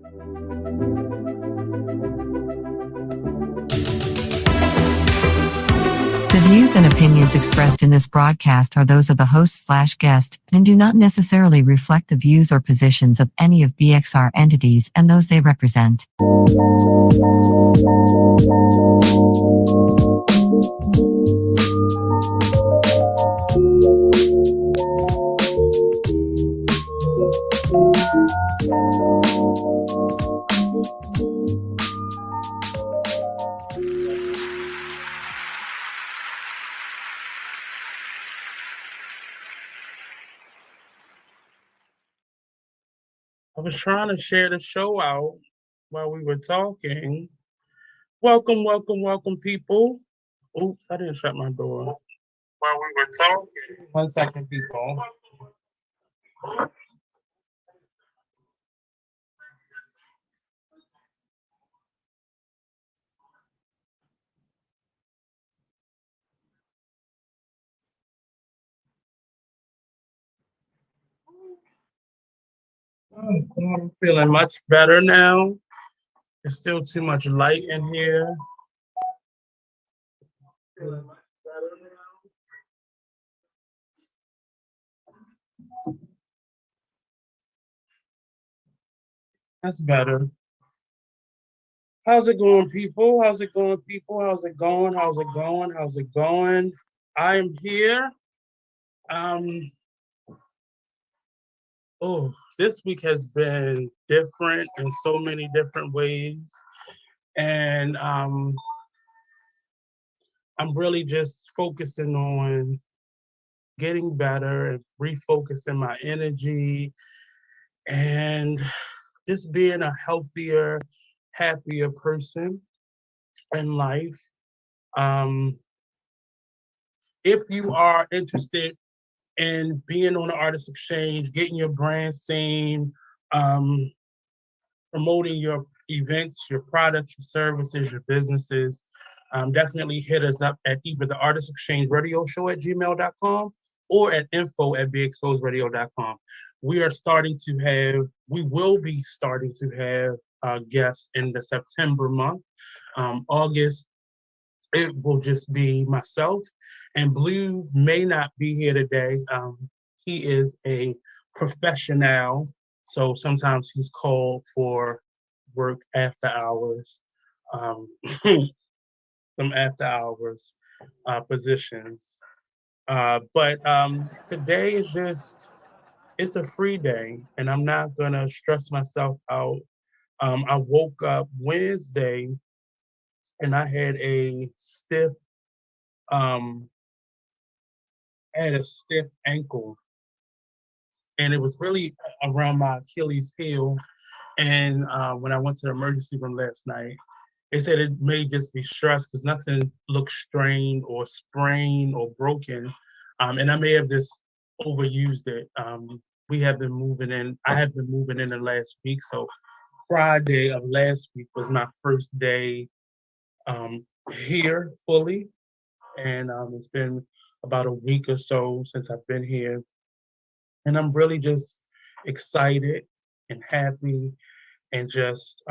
The views and opinions expressed in this broadcast are those of the host/guest and do not necessarily reflect the views or positions of any of BXR entities and those they represent. I was trying to share the show out while we were talking. Welcome, welcome, welcome, people. Oops, I didn't shut my door. While we were talking. 1 second, people. I'm feeling much better now. There's still too much light in here. Feeling much better now. That's better. How's it going, people? How's it going, people? How's it going? How's it going? How's it going? I'm here. Oh, this week has been different in so many different ways. And I'm really just focusing on getting better and refocusing my energy and just being a healthier, happier person in life. If you are interested in being on the Artist Exchange, getting your brand seen, promoting your events, your products, your services, your businesses, definitely hit us up at either the Artist Exchange Radio Show at gmail.com or at info@beexposedradio.com. We will be starting to have guests in the September month. August, it will just be myself, and Blue may not be here today. He is a professional, so sometimes he's called for work after hours, some after hours positions. But today is it's a free day, and I'm not gonna stress myself out. I woke up Wednesday and I had um, a stiff ankle, and it was really around my Achilles heel. And when I went to the emergency room last night, they said it may just be stress because nothing looked strained or sprained or broken. And I may have just overused it. We have been moving in. I have been moving in the last week. So Friday of last week was my first day here fully. And it's been about a week or so since I've been here. And I'm really just excited and happy and just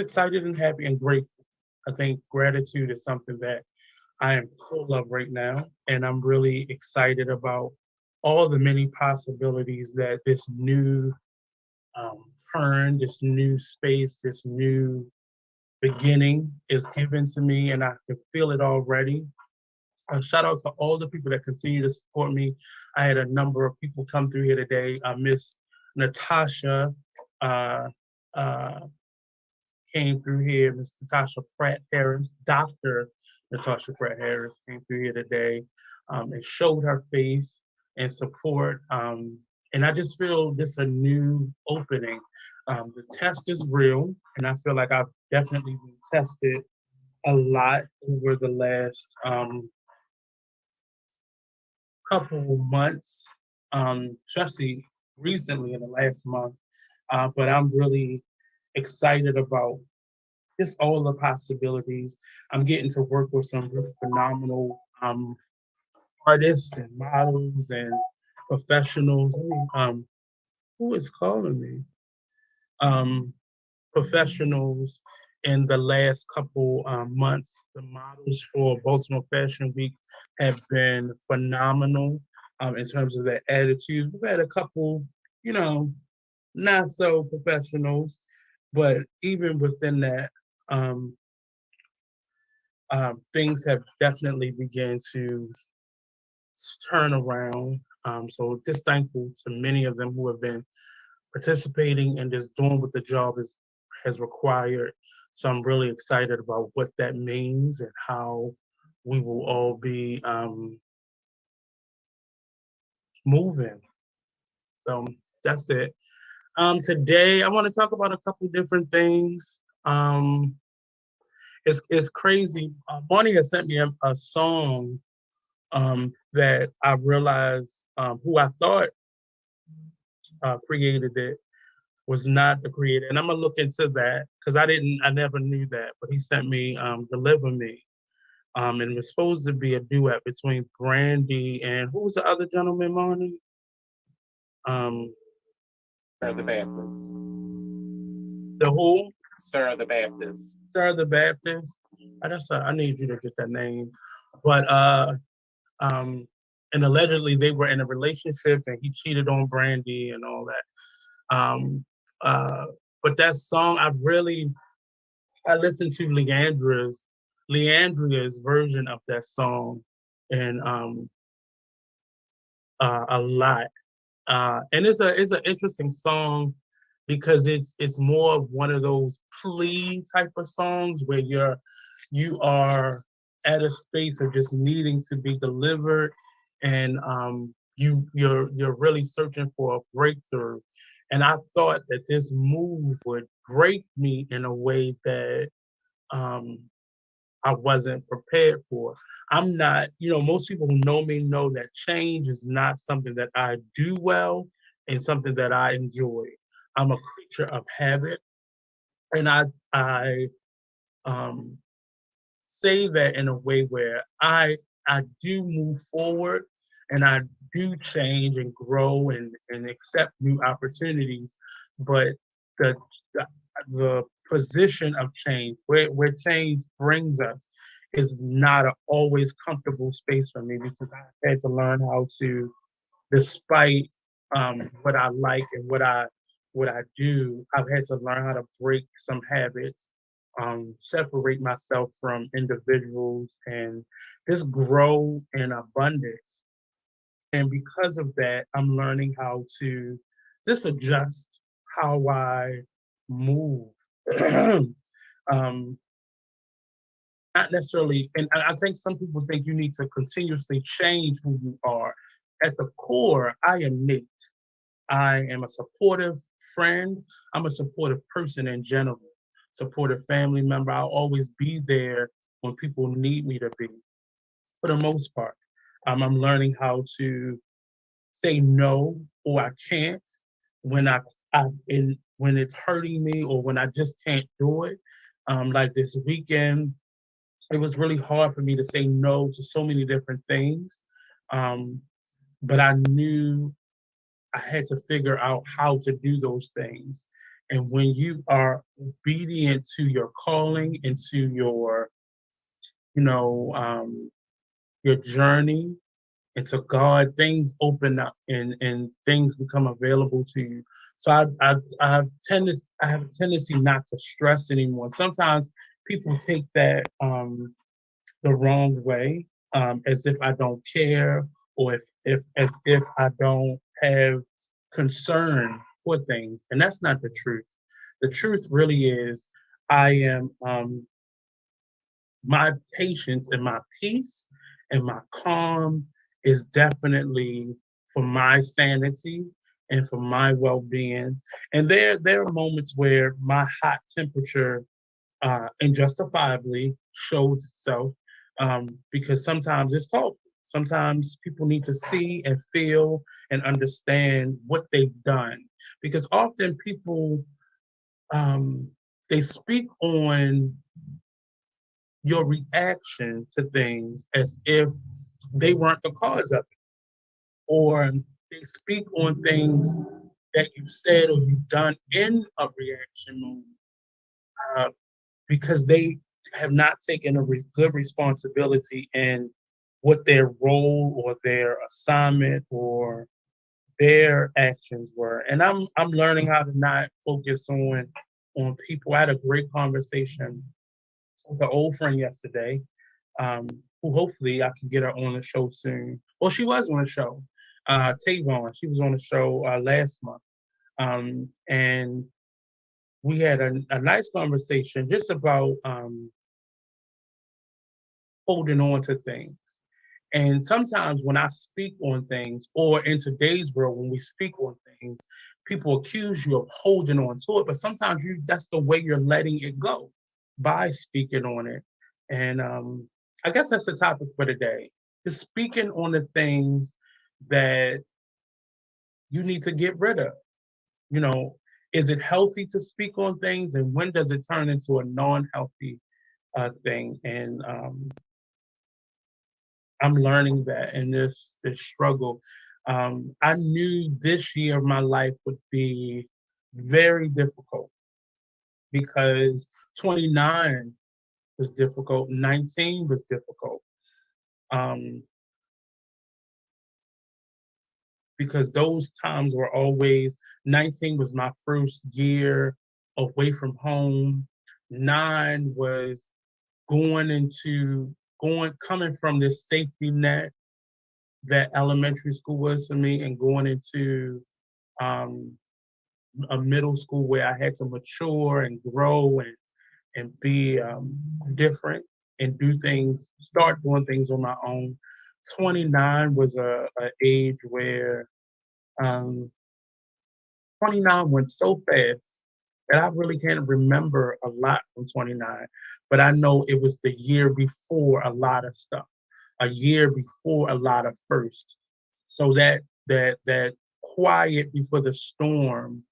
excited and happy and grateful. I think gratitude is something that I am full of right now, and I'm really excited about all the many possibilities that this new turn, this new space, this new beginning is given to me, and I can feel it already. Shout out to all the people that continue to support me. I had a number of people come through here today. Miss Natasha uh, uh, came through here. Miss Natasha Pratt Harris, Dr. Natasha Pratt Harris came through here today and showed her face and support. And I just feel this a new opening. The test is real, and I feel like I've definitely been tested a lot over the last couple months, especially recently in the last month. But I'm really excited about just all the possibilities. I'm getting to work with some really phenomenal artists and models and professionals. who is calling me? Um, Professionals in the last couple months. The models for Baltimore Fashion Week have been phenomenal in terms of their attitudes. We've had a couple, you know, not so professionals, but even within that, um, things have definitely begun to turn around. So just thankful to many of them who have been participating and just doing what the job has required. So I'm really excited about what that means and how we will all be moving. So that's it. Today I want to talk about a couple different things. It's crazy. Bonnie has sent me a song that I realized who I thought created it was not the creator. And I'm gonna look into that because I never knew that. But he sent me Deliver Me. And it was supposed to be a duet between Brandy and who was the other gentleman, Marnie? Um, Sir the Baptist. the who? Sir the Baptist. Sarah the Baptist. I need you to get that name. But um, and allegedly they were in a relationship and he cheated on Brandy and all that. Uh, but that song, I listened to Leandria's version of that song and a lot. And it's an interesting song because it's more of one of those plea type of songs where you are at a space of just needing to be delivered and you're really searching for a breakthrough. And I thought that this move would break me in a way that um, I wasn't prepared for. I'm not, most people who know me know that change is not something that I do well and something that I enjoy. I'm a creature of habit, and I um, say that in a way where I do move forward and I do change and grow and accept new opportunities, but the the, the position of change, where change brings us, is not an always comfortable space for me because I had to learn how to, despite what I like and what I do, I've had to learn how to break some habits, separate myself from individuals, and just grow in abundance. And because of that, I'm learning how to just adjust how I move. um, Not necessarily, and I think some people think you need to continuously change who you are. At the core, I am Nate. I am a supportive friend. I'm a supportive person in general, supportive family member. I'll always be there when people need me to be, for the most part. I'm learning how to say no or I can't when when it's hurting me or when I just can't do it. Like this weekend, it was really hard for me to say no to so many different things. Um, but I knew I had to figure out how to do those things. And when you are obedient to your calling and to you know, um, your journey into God, things open up and things become available to you. So I have a tendency not to stress anymore. Sometimes people take that the wrong way, as if I don't care or if as if I don't have concern for things. And that's not the truth. The truth really is I am my patience and my peace and my calm is definitely for my sanity and for my well-being. And there are moments where my hot temperature and justifiably shows itself because sometimes it's called. Sometimes people need to see and feel and understand what they've done because often people um, they speak on your reaction to things as if they weren't the cause of it, or they speak on things that you've said or you've done in a reaction mode, because they have not taken a good responsibility in what their role or their assignment or their actions were. And I'm learning how to not focus on people. I had a great conversation with an old friend yesterday, um, who hopefully I can get her on the show soon. Well, she was on the show. Tavon, she was on the show last month. And we had a nice conversation just about holding on to things. And sometimes when I speak on things, or in today's world, when we speak on things, people accuse you of holding on to it, but sometimes that's the way you're letting it go, by speaking on it. And I guess that's the topic for today. Just speaking on the things that you need to get rid of. You know, is it healthy to speak on things, and when does it turn into a non-healthy thing? And I'm learning that in this struggle. I knew this year of my life would be very difficult because 29 was difficult, 19 was difficult. Um, because those times were always 19 was my first year away from home. 9 was coming from this safety net that elementary school was for me, and going into um, a middle school where I had to mature and grow and be different and start doing things on my own. 29 was a age where um, 29 went so fast that I really can't remember a lot from 29, but I know it was the year before a lot of stuff, a year before a lot of firsts. So that quiet before the storm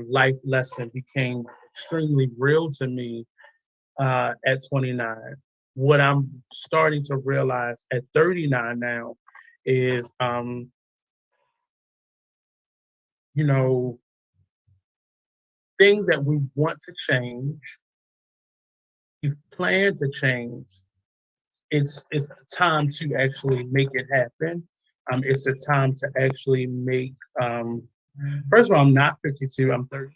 life lesson became extremely real to me at 29. What I'm starting to realize at 39 now is, you know, things that we want to change, you plan to change. It's time to actually make it happen. It's a time to actually make. First of all, I'm not 52. I'm 39.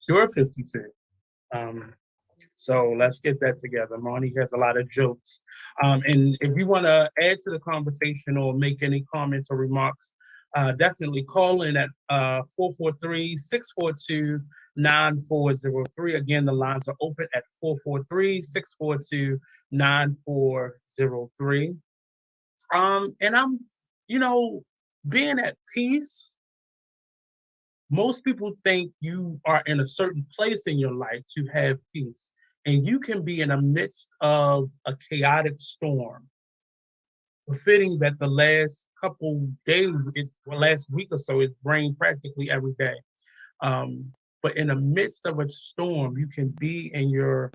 You're 52. Um, So let's get that together. Monty has a lot of jokes. And if you want to add to the conversation or make any comments or remarks, definitely call in at 443-642-9403. Again, the lines are open at 443-642-9403. And you know, being at peace, most people think you are in a certain place in your life to have peace. And you can be in the midst of a chaotic storm. Befitting that the last couple days, last week or so, it's rained practically every day. But in the midst of a storm, you can be in your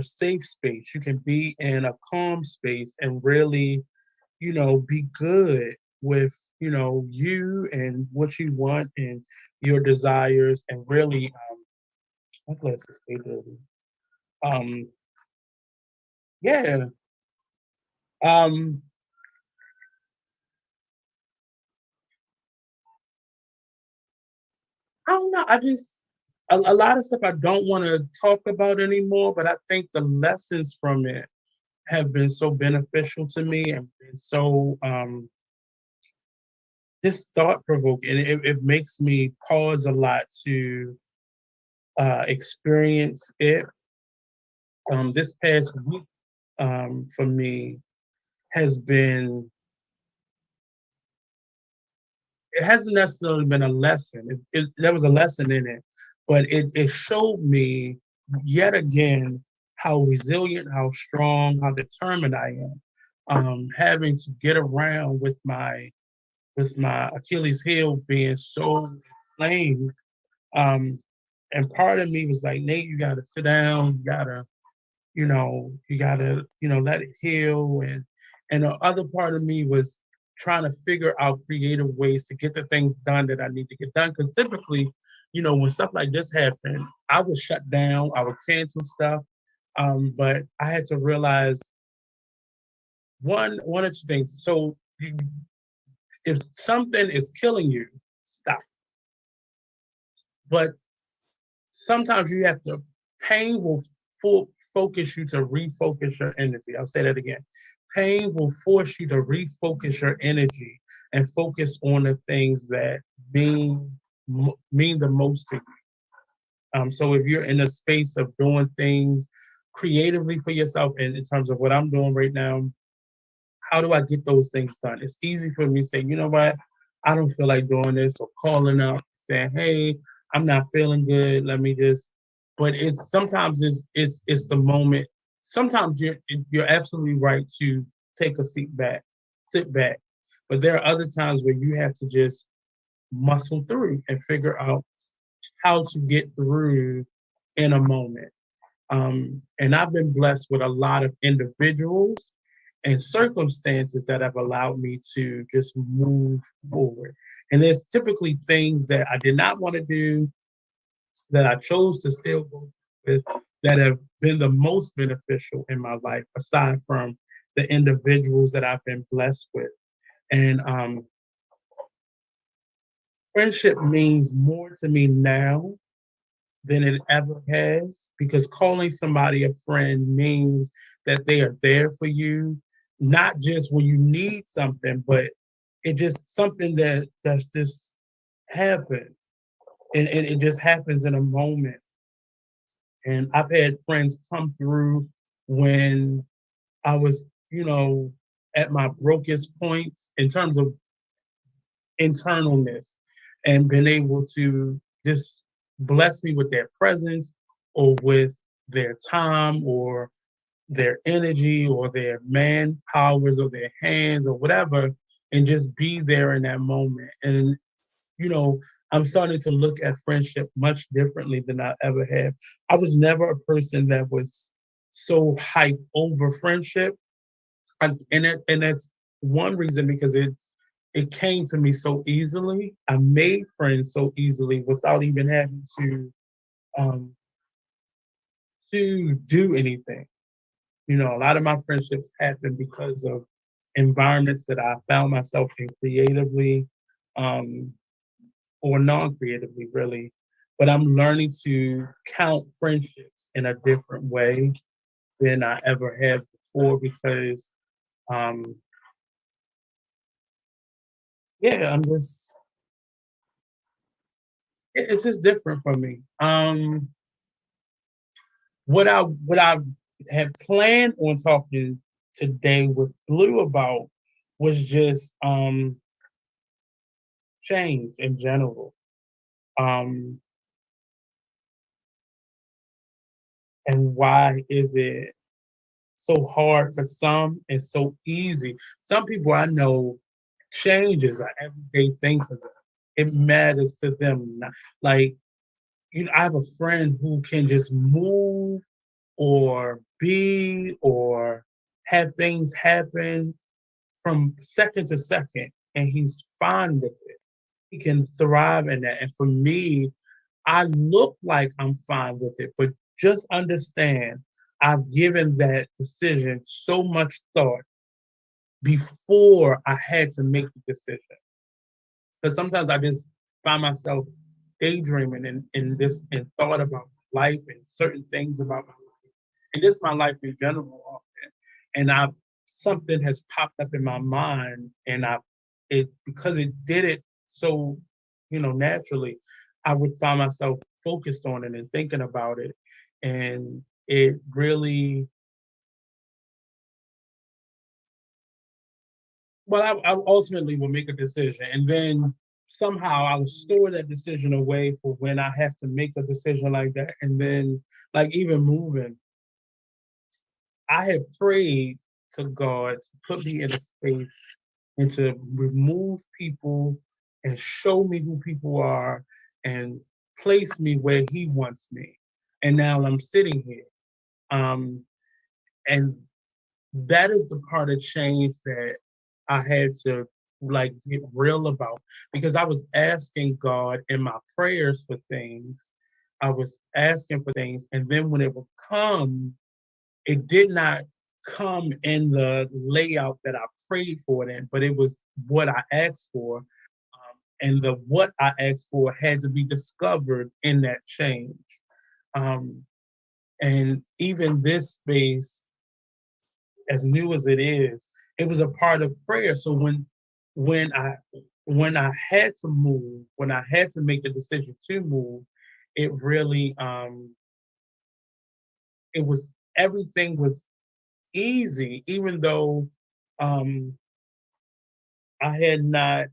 safe space. You can be in a calm space and really, be good with, you and what you want and your desires, and really, my glasses stay dirty. Um, yeah. Um, I don't know. I just a lot of stuff I don't want to talk about anymore, but I think the lessons from it have been so beneficial to me and been so just thought provoking. It makes me pause a lot to experience it. This past week for me has been, it hasn't necessarily been a lesson. There was a lesson in it, but it showed me yet again how resilient, how strong, how determined I am. Having to get around with my Achilles heel being so inflamed. And part of me was like, Nate, you gotta sit down, you gotta, let it heal. And the other part of me was trying to figure out creative ways to get the things done that I need to get done. Because typically, when stuff like this happened, I would shut down, I would cancel stuff. But I had to realize one or two things. So if something is killing you, stop. But sometimes you have to, pain will focus you to refocus your energy. I'll say that again. Pain will force you to refocus your energy and focus on the things that mean the most to you. So if you're in a space of doing things creatively for yourself, and in terms of what I'm doing right now, how do I get those things done? It's easy for me to say, you know what, I don't feel like doing this, or calling up saying, hey, I'm not feeling good. Let me just. But it's sometimes it's the moment. Sometimes you're absolutely right to take a sit back. But there are other times where you have to just muscle through and figure out how to get through in a moment. And I've been blessed with a lot of individuals and circumstances that have allowed me to just move forward. And there's typically things that I did not want to do that I chose to still go with that have been the most beneficial in my life, aside from the individuals that I've been blessed with. And friendship means more to me now than it ever has, because calling somebody a friend means that they are there for you, not just when you need something, but it just something that's just happened, and it just happens in a moment. And I've had friends come through when I was, at my brokest points in terms of internalness, and been able to just bless me with their presence, or with their time, or their energy, or their man powers, or their hands, or whatever, and just be there in that moment. And you know I'm starting to look at friendship much differently than I ever have. I was never a person that was so hyped over friendship. And that's one reason, because it came to me so easily. I made friends so easily without even having um, to do anything. A lot of my friendships happened because of environments that I found myself in creatively, um, or non-creatively, really. But I'm learning to count friendships in a different way than I ever had before, because, um, yeah, it's just different for me. What I had planned on talking today with Blue about was just change in general. Um, and why is it so hard for some and so easy? Some people I know, change is an everyday thing for them. It matters to them. Like, I have a friend who can just move, or be, or have things happen from second to second, and he's fine with it. He can thrive in that. And for me, I look like I'm fine with it, but just understand, I've given that decision so much thought before I had to make the decision. Because sometimes I just find myself daydreaming, and thought about life and certain things about my life, and just my life in general often. And something has popped up in my mind, and because it did it so, naturally, I would find myself focused on it and thinking about it. And it really, well, I ultimately will make a decision, and then somehow I'll store that decision away for when I have to make a decision like that. And then, like, even moving, I have prayed to God to put me in a space and to remove people and show me who people are, and place me where He wants me. And now I'm sitting here. Um, and that is the part of change that I had to like get real about, because I was asking God in my prayers for things. I was asking for things, and then when it would come, it did not come in the layout that I prayed for it in, but it was what I asked for. And the what I asked for had to be discovered in that change. Um, and even this space, as new as it was a part of prayer. So when I when I had to move, when I had to make the decision to move, it really it was everything was easy, even though um I had not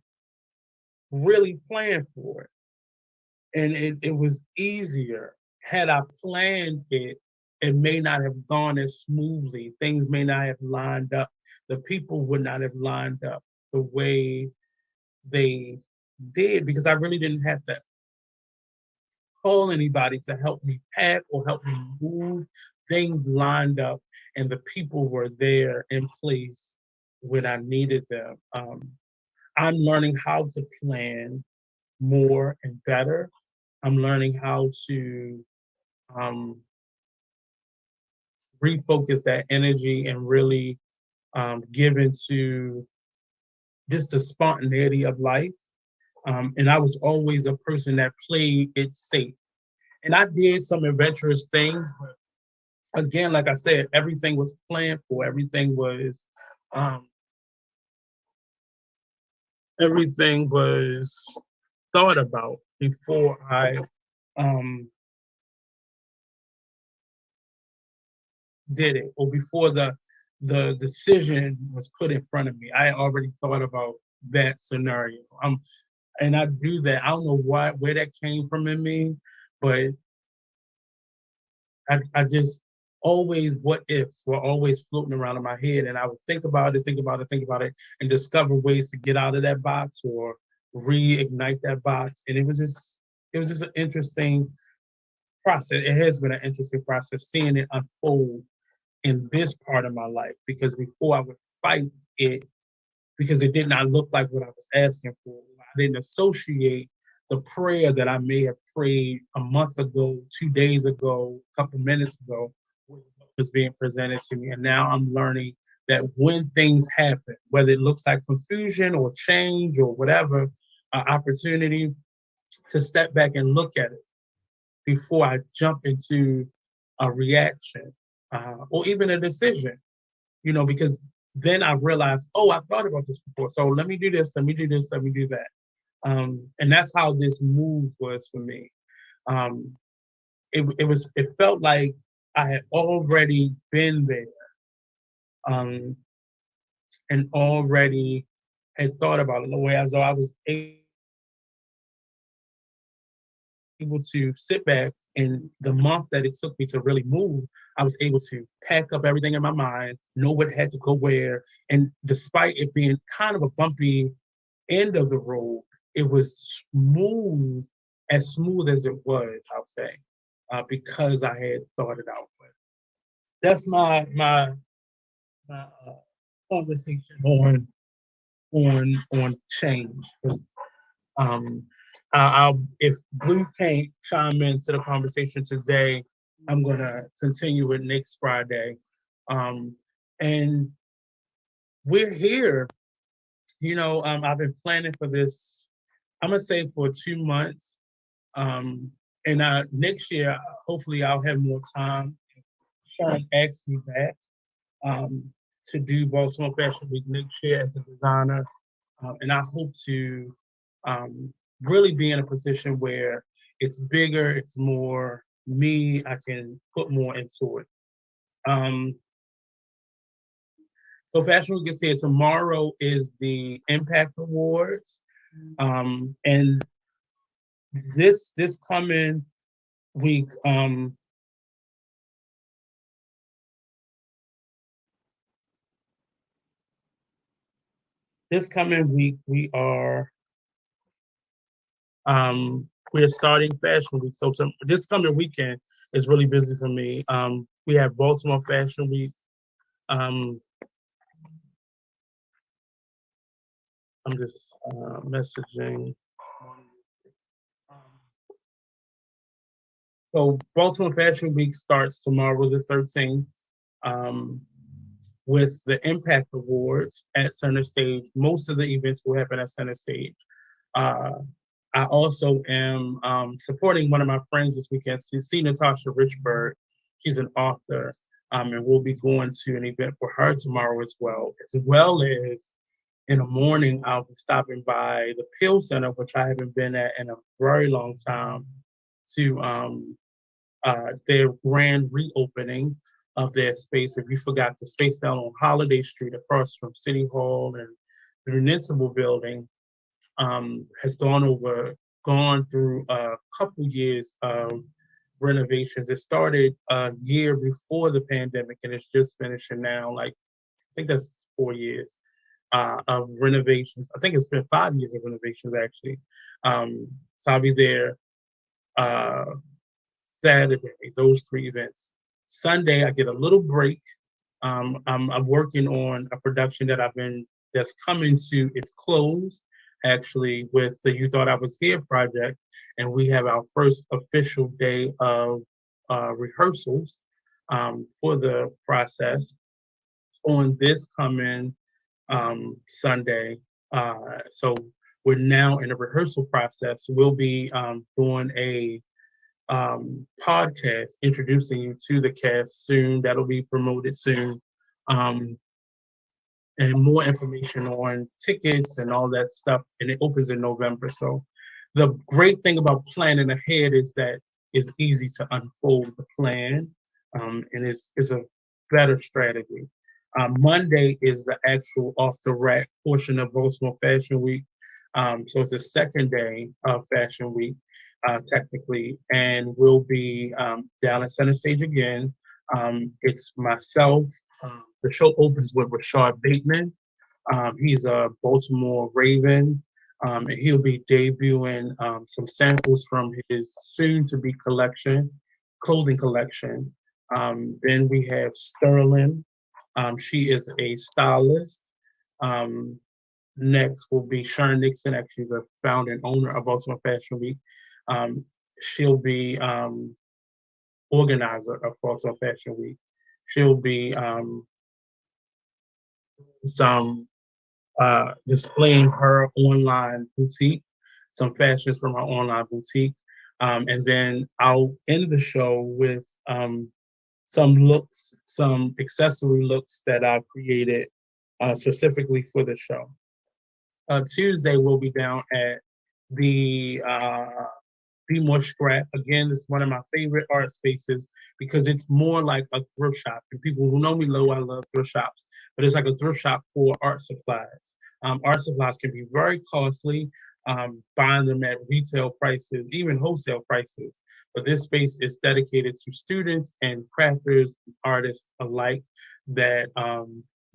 really planned for it. And it was easier. Had I planned it, it may not have gone as smoothly. Things may not have lined up. The people would not have lined up the way they did, because I really didn't have to call anybody to help me pack or help me move. Things lined up and the people were there in place when I needed them. I'm learning how to plan more and better. I'm learning how to um, refocus that energy and really give into just the spontaneity of life. And I was always a person that played it safe. And I did some adventurous things, but again, like I said, everything was planned for. Um, everything was thought about before I um, did it, or before the decision was put in front of me. I already thought about that scenario. And I do that. I don't know where that came from in me, but I just always what ifs were always floating around in my head, and I would think about it, think about it, and discover ways to get out of that box or reignite that box. And it was just an interesting process. It has been an interesting process seeing it unfold in this part of my life, because before I would fight it because it did not look like what I was asking for. I didn't associate the prayer that I may have prayed a month ago, 2 days ago, a couple minutes ago, with what was being presented to me. And now I'm learning that when things happen, whether it looks like confusion or change or whatever, opportunity to step back and look at it before I jump into a reaction or even a decision, because then I realized, oh, I thought about this before. So let me do this, let me do this, let me do that. And that's how this move was for me. Um, it felt like I had already been there and already had thought about it, the way as though I was able to sit back, and the month that it took me to really move, I was able to pack up everything in my mind, know what had to go where. And despite it being kind of a bumpy end of the road, it was as smooth as it was, I would say, because I had thought it out. But that's my conversation on change. Um, if Blue can't chime into the conversation today, I'm gonna continue it next Friday. Um, and we're here. I've been planning for this. I'm gonna say for 2 months. Um, and next year, hopefully, I'll have more time. Sean asked me back to do Baltimore Fashion Week next year as a designer, and I hope to um, really be in a position where it's bigger, it's more me. I can put more into it. Um, so Fashion Week is here. Tomorrow is the Impact Awards, and this coming week. This coming week we're starting Fashion Week. So this coming weekend is really busy for me. We have Baltimore Fashion Week. Um, I'm just messaging. So Baltimore Fashion Week starts tomorrow, the 13th, um, with the Impact Awards at Center Stage. Most of the events will happen at Center Stage. Uh, I also am supporting one of my friends this weekend, see Natasha Richburg. She's an author, and we'll be going to an event for her tomorrow as well as in the morning, I'll be stopping by the Peel Center, which I haven't been at in a very long time, to their grand reopening of their space. If you forgot, the space down on Holiday Street across from City Hall and the Municipal Building has gone through a couple years of renovations. It started a year before the pandemic and it's just finishing now. Like, I think that's 4 years of renovations. I think it's been 5 years of renovations actually. So I'll be there uh, Saturday, those three events. Sunday, I get a little break. I'm working on a production that's coming to its close, actually, with the You Thought I Was Here project, and we have our first official day of rehearsals for the process on this coming Sunday. So we're now in a rehearsal process. We'll be doing a podcast introducing you to the cast soon. That'll be promoted soon. Um, and more information on tickets and all that stuff. And it opens in November. So the great thing about planning ahead is that it's easy to unfold the plan. And it's a better strategy. Monday is the actual off the rack portion of Baltimore Fashion Week. So it's the second day of Fashion Week, technically, and we'll be down at Center Stage again. It's myself. The show opens with Rashad Bateman. He's a Baltimore Raven, and he'll be debuting some samples from his soon-to-be clothing collection. Then we have Sterling. She is a stylist. Next will be Sharon Nixon, actually the founder and owner of Baltimore Fashion Week. She'll be organizer of Baltimore Fashion Week. She'll be displaying her online boutique, some fashions from her online boutique. And then I'll end the show with some accessory looks that I've created specifically for the show. Tuesday, we'll be down at the Be More Scrap. Again, this is one of my favorite art spaces because it's more like a thrift shop. And people who know me know I love thrift shops, but it's like a thrift shop for art supplies. Art supplies can be very costly, buying them at retail prices, even wholesale prices. But this space is dedicated to students and crafters, artists alike, that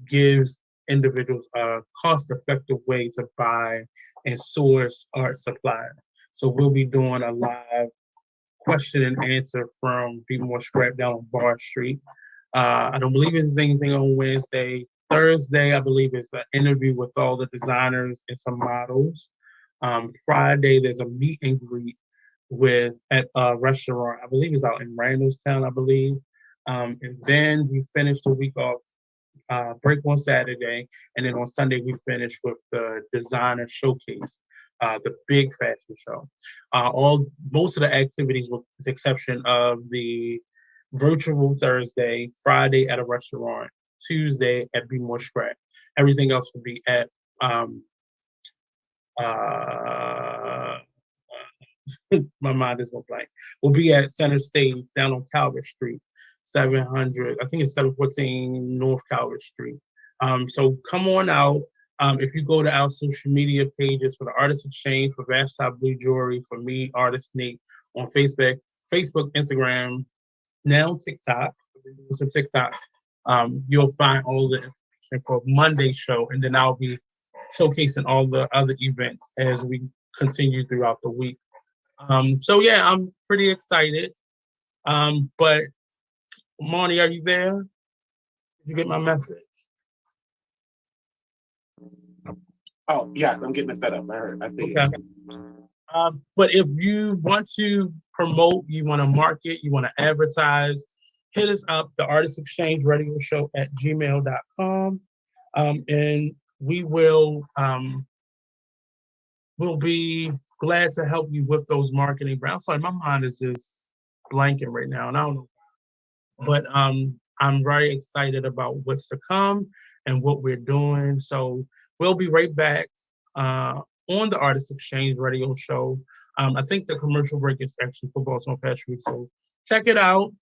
gives individuals a cost-effective way to buy and source art supplies. So we'll be doing a live question and answer from Be More Scrap down on Bar Street. I don't believe there's anything on Wednesday. Thursday, I believe it's an interview with all the designers and some models. Friday, there's a meet and greet at a restaurant. I believe it's out in Randallstown, I believe. And then we finish the week off, break on Saturday, and then on Sunday we finish with the designer showcase, the big fashion show. Most of the activities, with the exception of the virtual Thursday, Friday at a restaurant, Tuesday at Be More Scrap. Everything else will be at my mind is going blank. We'll be at Center Stage down on Calvert Street, 700. I think it's 714 North Calvert Street. So come on out. If you go to our social media pages for the Artist Exchange, for Vash Top Blue Jewelry, for me, Artist Nate, on Facebook, Instagram, now TikTok, some TikTok, you'll find all the information for Monday's show, and then I'll be showcasing all the other events as we continue throughout the week. So yeah, I'm pretty excited. But Monty, are you there? Did you get my message? Oh, yeah, I'm getting it set up. I heard. I see Okay. it. But if you want to promote, you want to market, you want to advertise, hit us up, the Artist Exchange Radio Show at gmail.com. And we will we'll be glad to help you with those marketing. I'm sorry, my mind is just blanking right now, and I don't know. But I'm very excited about what's to come and what we're doing. So we'll be right back on the Artist Exchange Radio Show. I think the commercial break is actually for Baltimore Fashion Week. So check it out.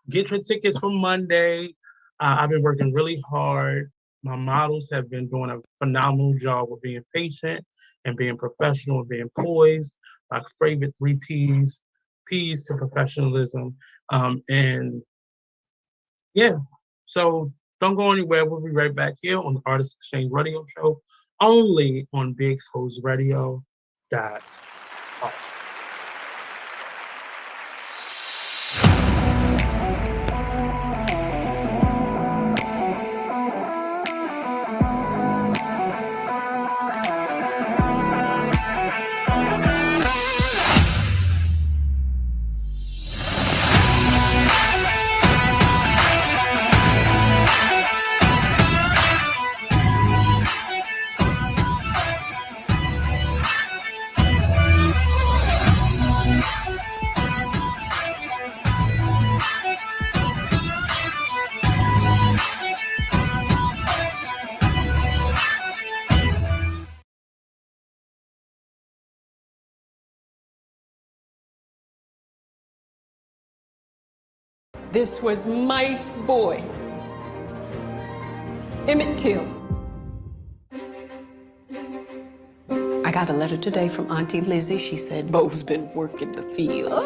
Get your tickets for Monday. I've been working really hard. My models have been doing a phenomenal job of being patient and being professional and being poised. My favorite three P's: P's to professionalism. And yeah, so don't go anywhere. We'll be right back here on the Artist Exchange Radio Show, only on BigXposRadio.com. This was my boy, Emmett Till. I got a letter today from Auntie Lizzie. She said Bo's been working the fields.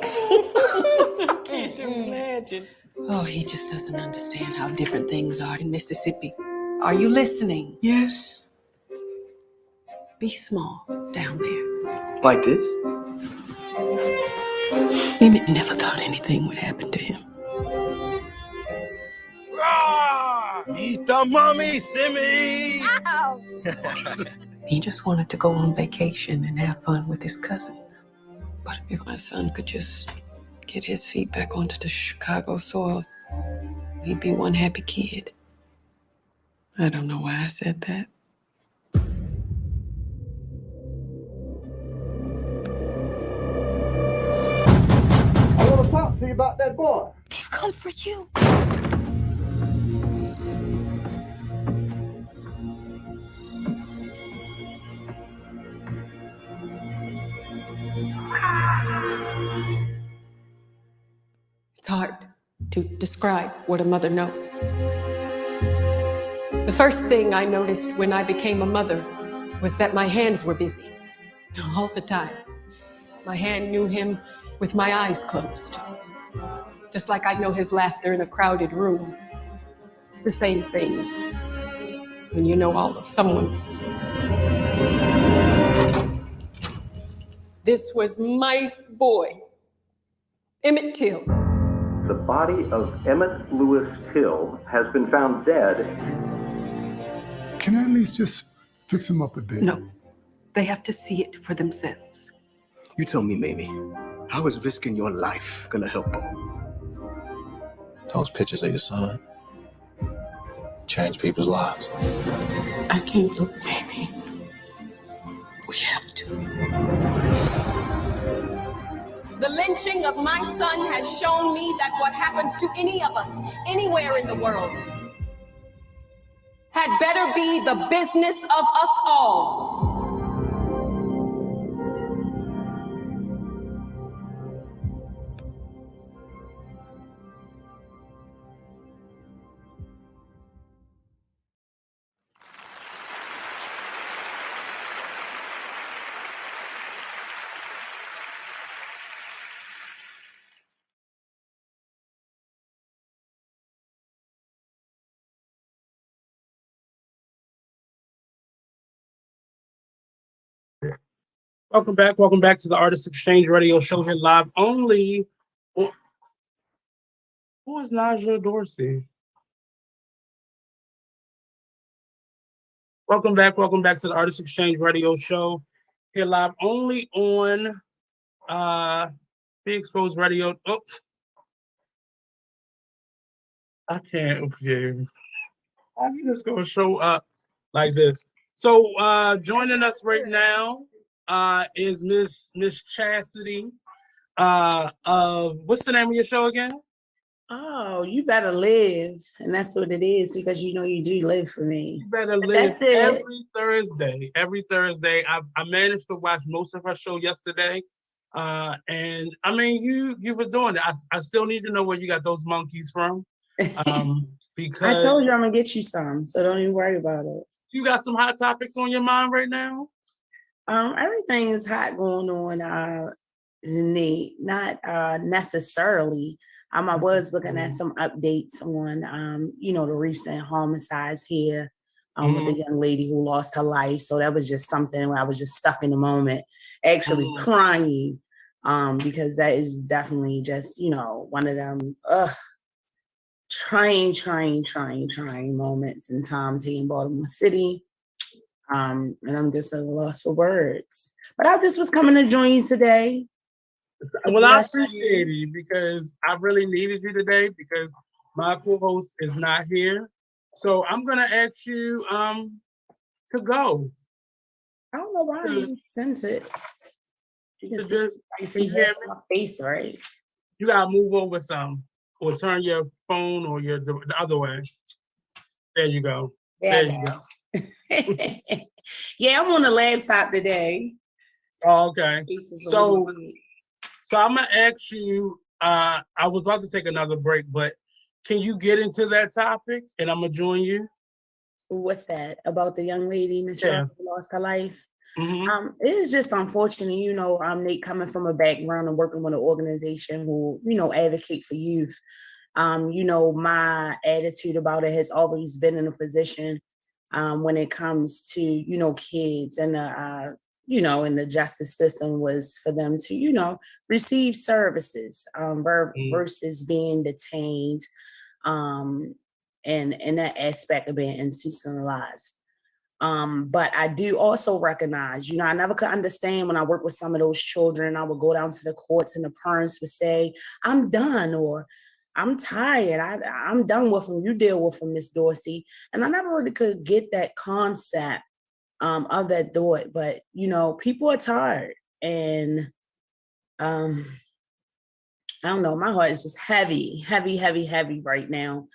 I can't imagine. Oh, he just doesn't understand how different things are in Mississippi. Are you listening? Yes. Be small down there. Like this? Emmett never thought anything would happen to him. Eat the mommy, Simmy! Ow! He just wanted to go on vacation and have fun with his cousins. But if my son could just get his feet back onto the Chicago soil, he'd be one happy kid. I don't know why I said that. I want to talk to you about that boy. They've come for you. It's hard to describe what a mother knows. The first thing I noticed when I became a mother was that my hands were busy all the time. My hand knew him with my eyes closed, just like I know his laughter in a crowded room. It's the same thing when you know all of someone. This was my boy, Emmett Till. The body of Emmett Lewis Till has been found dead. Can I at least just fix him up a bit? No, they have to see it for themselves. You tell me, Mamie, how is risking your life gonna help Bo? Those pictures of your son change people's lives. I can't look, baby. We have to. The lynching of my son has shown me that what happens to any of us, anywhere in the world, had better be the business of us all. Welcome back to the Artist Exchange Radio Show here live only. Who is Naja Dorsey? Welcome back to the Artist Exchange Radio Show. Here live only on Be Exposed Radio. Oops. I can't. Okay. I'm just gonna show up like this. So joining us right now is Miss Chastity of what's the name of your show again? Oh, you better live. And that's what it is because you know you do live for me. You better live That's it. every Thursday. Every Thursday. I managed to watch most of her show yesterday. And I mean you were doing it. I still need to know where you got those monkeys from. Because I told you I'm gonna get you some, so don't even worry about it. You got some hot topics on your mind right now? Everything is hot going on, Nate. Not necessarily. I was looking at some updates on, the recent homicides here with the young lady who lost her life. So that was just something where I was just stuck in the moment, actually crying, because that is definitely just, one of them trying moments and times here in Baltimore City. And I'm just at a loss for words. But I just was coming to join you today. Well, I appreciate you because I really needed you today because my co-host is not here. So I'm gonna ask you to go. I don't know why you sense it. You can see half my face, right? You gotta move over some or turn your phone or the other way. There you go. There you go. Yeah, I'm on the laptop today. Oh, okay. So I'm gonna ask you. I was about to take another break, but can you get into that topic? And I'm gonna join you. What's that about the young lady who lost her life? Mm-hmm. It is just unfortunate, I'm Nate coming from a background and working with an organization who, advocate for youth. My attitude about it has always been in a position when it comes to, kids and in the justice system was for them to, receive services versus being detained and that aspect of being institutionalized. But I do also recognize, I never could understand when I worked with some of those children, I would go down to the courts and the parents would say, I'm done, or I'm tired. I'm done with them. You deal with them, Miss Dorsey. And I never really could get that concept of that thought. But, people are tired. And I don't know, my heart is just heavy right now.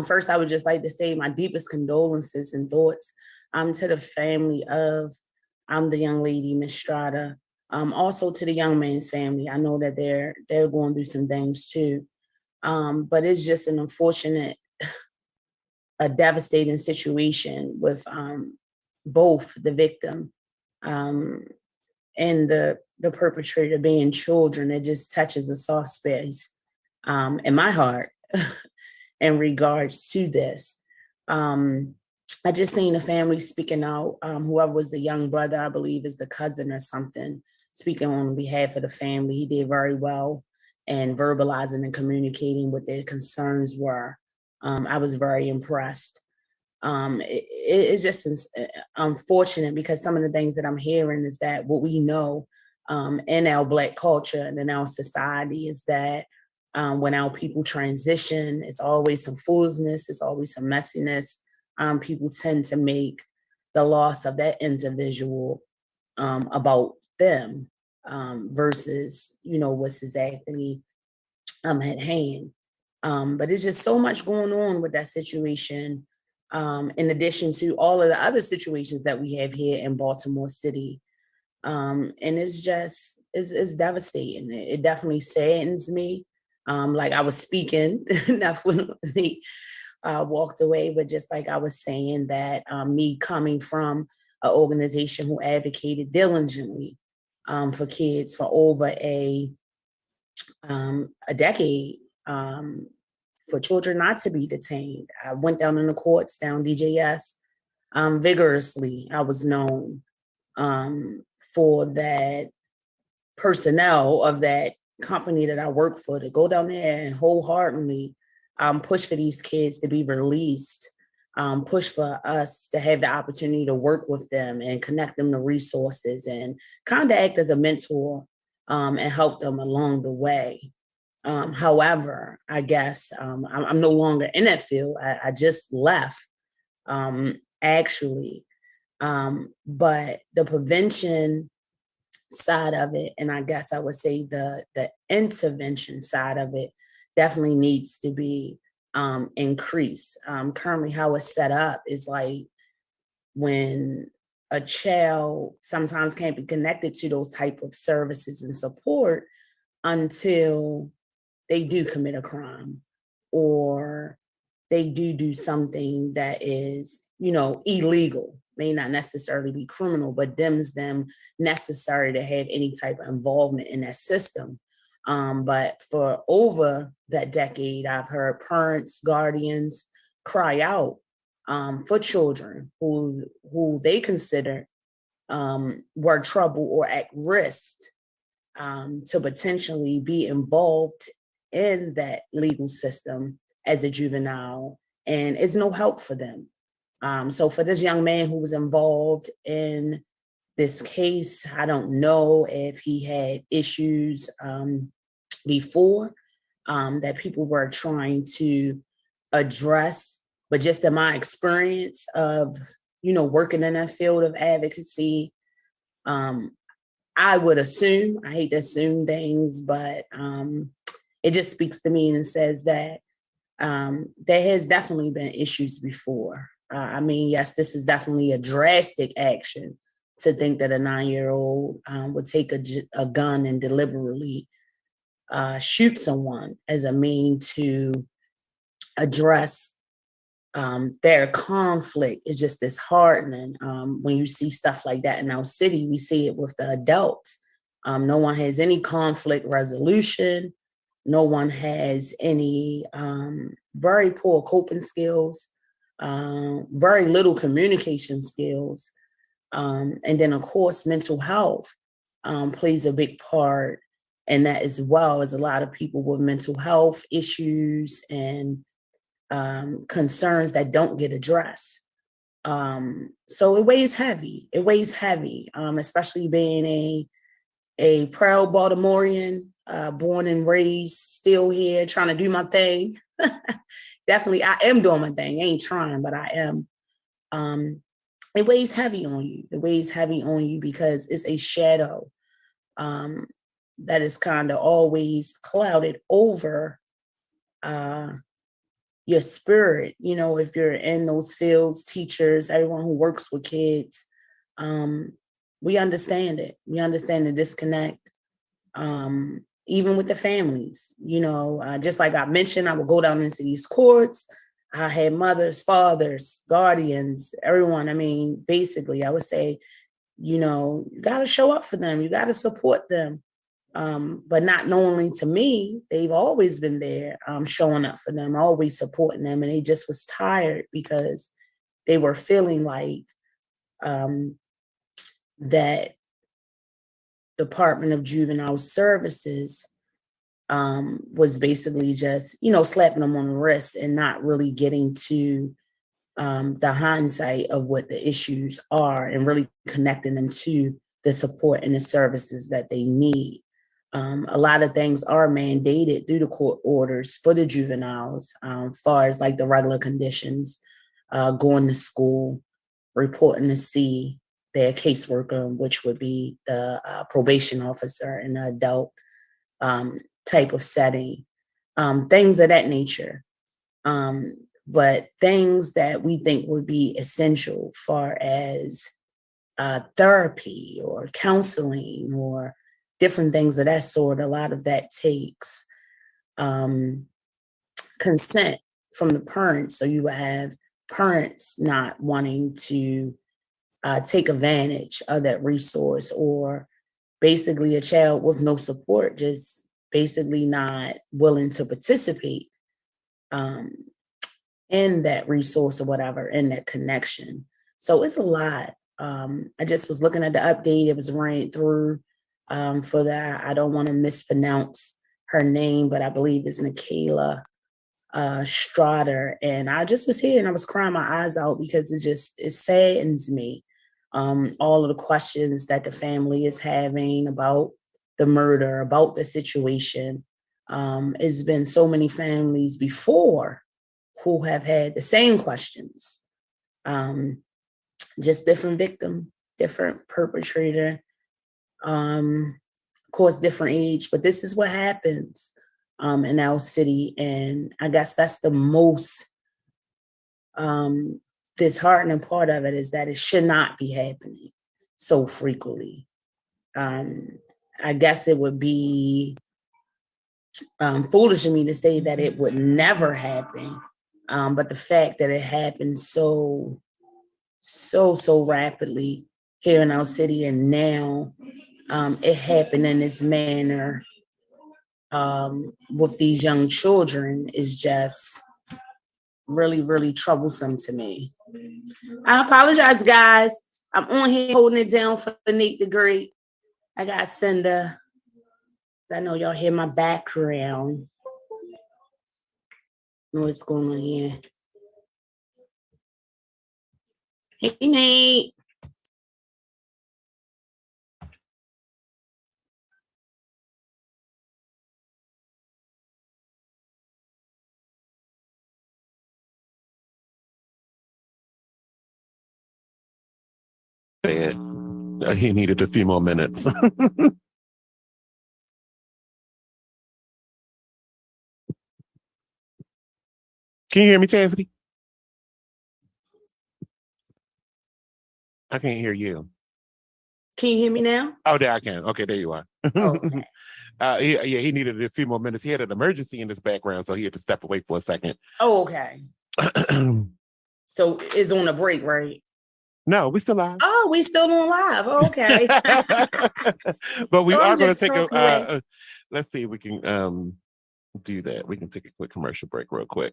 First, I would just like to say my deepest condolences and thoughts to the family of the young lady, Miss Strada. Also to the young man's family. I know that they're going through some things too. But it's just an unfortunate, a devastating situation with both the victim and the perpetrator being children. It just touches a soft space in my heart in regards to this. I just seen the family speaking out. Whoever was the young brother, I believe is the cousin or something, speaking on behalf of the family. He did very well and verbalizing and communicating what their concerns were. I was very impressed. It's just unfortunate because some of the things that I'm hearing is that what we know in our Black culture and in our society is that when our people transition, it's always some foolishness, it's always some messiness. People tend to make the loss of that individual about them versus, what's exactly at hand. But it's just so much going on with that situation, in addition to all of the other situations that we have here in Baltimore City. And it's just, it's devastating. It definitely saddens me. Like I was speaking, not when they walked away, but just like I was saying that me coming from an organization who advocated diligently for kids for over a decade, for children not to be detained. I went down in the courts, down DJS, vigorously. I was known for that personnel of that company that I work for to go down there and wholeheartedly push for these kids to be released push for us to have the opportunity to work with them and connect them to resources and kind of act as a mentor and help them along the way. However, I guess I'm no longer in that field. I just left, actually. But the prevention side of it, and I guess I would say the intervention side of it, definitely needs to be increased. Currently, how it's set up is like when a child sometimes can't be connected to those type of services and support until they do commit a crime or they do something that is, illegal, may not necessarily be criminal, but deems them necessary to have any type of involvement in that system. But for over that decade, I've heard parents, guardians cry out for children who they consider were trouble or at risk to potentially be involved in that legal system as a juvenile, and it's no help for them. So for this young man who was involved in this case, I don't know if he had issues before that people were trying to address, but just in my experience of, working in that field of advocacy, I would assume, I hate to assume things, but it just speaks to me and says that there has definitely been issues before. Yes, this is definitely a drastic action to think that a 9-year-old would take a gun and deliberately shoot someone as a means to address their conflict. Is just disheartening. When you see stuff like that in our city, we see it with the adults. No one has any conflict resolution. No one has any very poor coping skills, very little communication skills. And then, of course, mental health plays a big part in that as well, as a lot of people with mental health issues and concerns that don't get addressed. So it weighs heavy. It weighs heavy, especially being a proud Baltimorean, born and raised, still here, trying to do my thing. Definitely, I am doing my thing. I ain't trying, but I am. It weighs heavy on you. It weighs heavy on you because it's a shadow that is kind of always clouded over your spirit. If you're in those fields, teachers, everyone who works with kids, we understand it. We understand the disconnect. Even with the families, just like I mentioned, I would go down into these courts. I had mothers, fathers, guardians, everyone. Basically, I would say, you got to show up for them. You got to support them. But not knowingly to me, they've always been there, showing up for them, always supporting them. And they just was tired because they were feeling like that Department of Juvenile Services was basically just, slapping them on the wrist and not really getting to the hindsight of what the issues are and really connecting them to the support and the services that they need. A lot of things are mandated through the court orders for the juveniles, as far as like the regular conditions, going to school, reporting to see their caseworker, which would be the probation officer in the adult type of setting, things of that nature. But things that we think would be essential far as therapy or counseling or different things of that sort, a lot of that takes consent from the parents. So you would have parents not wanting to take advantage of that resource, or basically a child with no support, just basically not willing to participate in that resource or whatever, in that connection. So it's a lot. I just was looking at the update. It was running through for that. I don't want to mispronounce her name, but I believe it's Nikayla Strader, and I just was here and I was crying my eyes out because it saddens me. All of the questions that the family is having about the murder, about the situation. It's been so many families before who have had the same questions. Just different victim, different perpetrator, of course, different age, but this is what happens in our city. And I guess that's the most disheartening part of it, is that it should not be happening so frequently. I guess it would be foolish of me to say that it would never happen. But the fact that it happened so rapidly here in our city, and now it happened in this manner with these young children, is just really, really troublesome to me. I apologize, guys. I'm on here holding it down for Nate the Great. I got Cinda. I know y'all hear my background. Know what's going on here. Hey, Nate. He needed a few more minutes. Can you hear me, Chastity? I can't hear you. Can you hear me now? Oh, there I can. Okay, there you are. Okay. He needed a few more minutes. He had an emergency in his background, so he had to step away for a second. Oh, okay. So it's on a break, right? No, we still live. Oh, we still on live. Okay. But we So are I'm going to just take talking a let's see if we can do that. We can take a quick commercial break real quick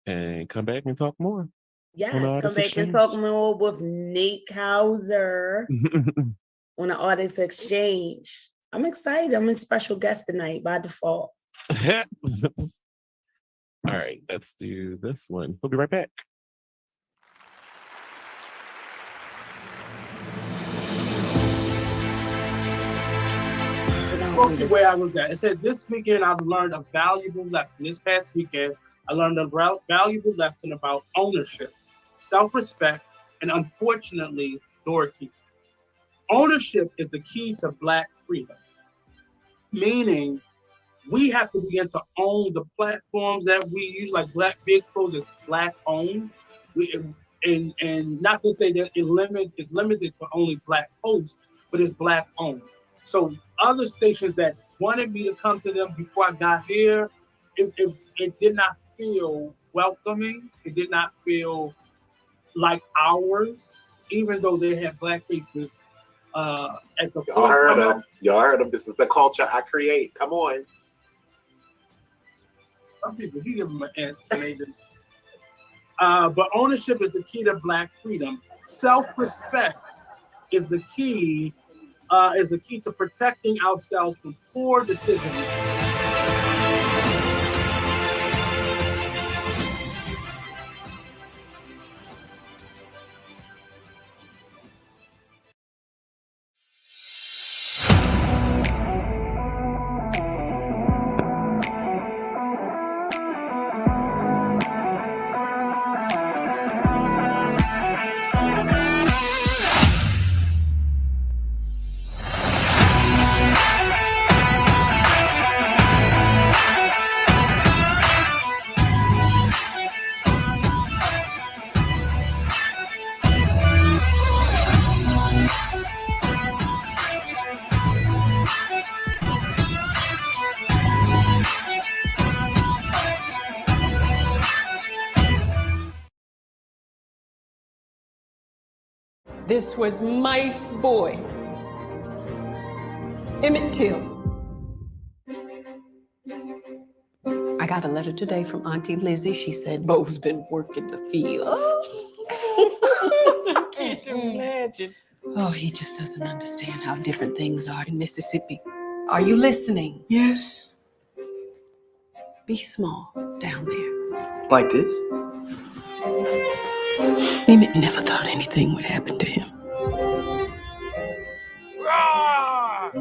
and come back and talk more. Yes, come back and talk more with Nate Couser on the Artists Exchange. I'm excited. I'm a special guest tonight by default. All right, let's do this one. We'll be right back. Where I was at. It said, this weekend I've learned a valuable lesson. This past weekend, I learned a valuable lesson about ownership, self-respect, and unfortunately, doorkeeping. Ownership is the key to Black freedom, meaning we have to begin to own the platforms that we use, like Be Exposed is Black owned. And not to say that it's limited to only Black hosts, but it's Black owned. So other stations that wanted me to come to them before I got here, it did not feel welcoming. It did not feel like ours, even though they had Black faces at the Y'all heard them. Y'all heard them. This is the culture I create. Come on. Some people, you give them an answer, and they didn't. But ownership is the key to Black freedom. Self-respect is the key to protecting ourselves from poor decisions. This was my boy, Emmett Till. I got a letter today from Auntie Lizzie. She said Bo's been working the fields. I can't imagine. Oh, he just doesn't understand how different things are in Mississippi. Are you listening? Yes. Be small down there. Like this? Emmett never thought anything would happen to him.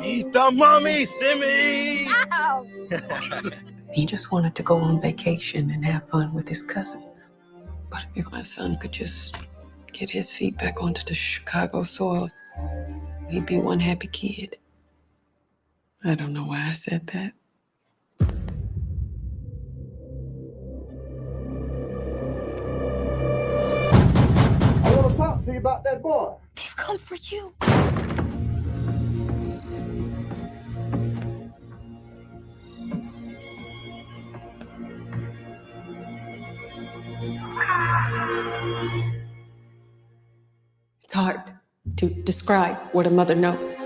Meet the mommy, Simmy! Ow! He just wanted to go on vacation and have fun with his cousins. But if my son could just get his feet back onto the Chicago soil, he'd be one happy kid. I don't know why I said that. I want to talk to you about that boy. They've come for you. It's hard to describe what a mother knows.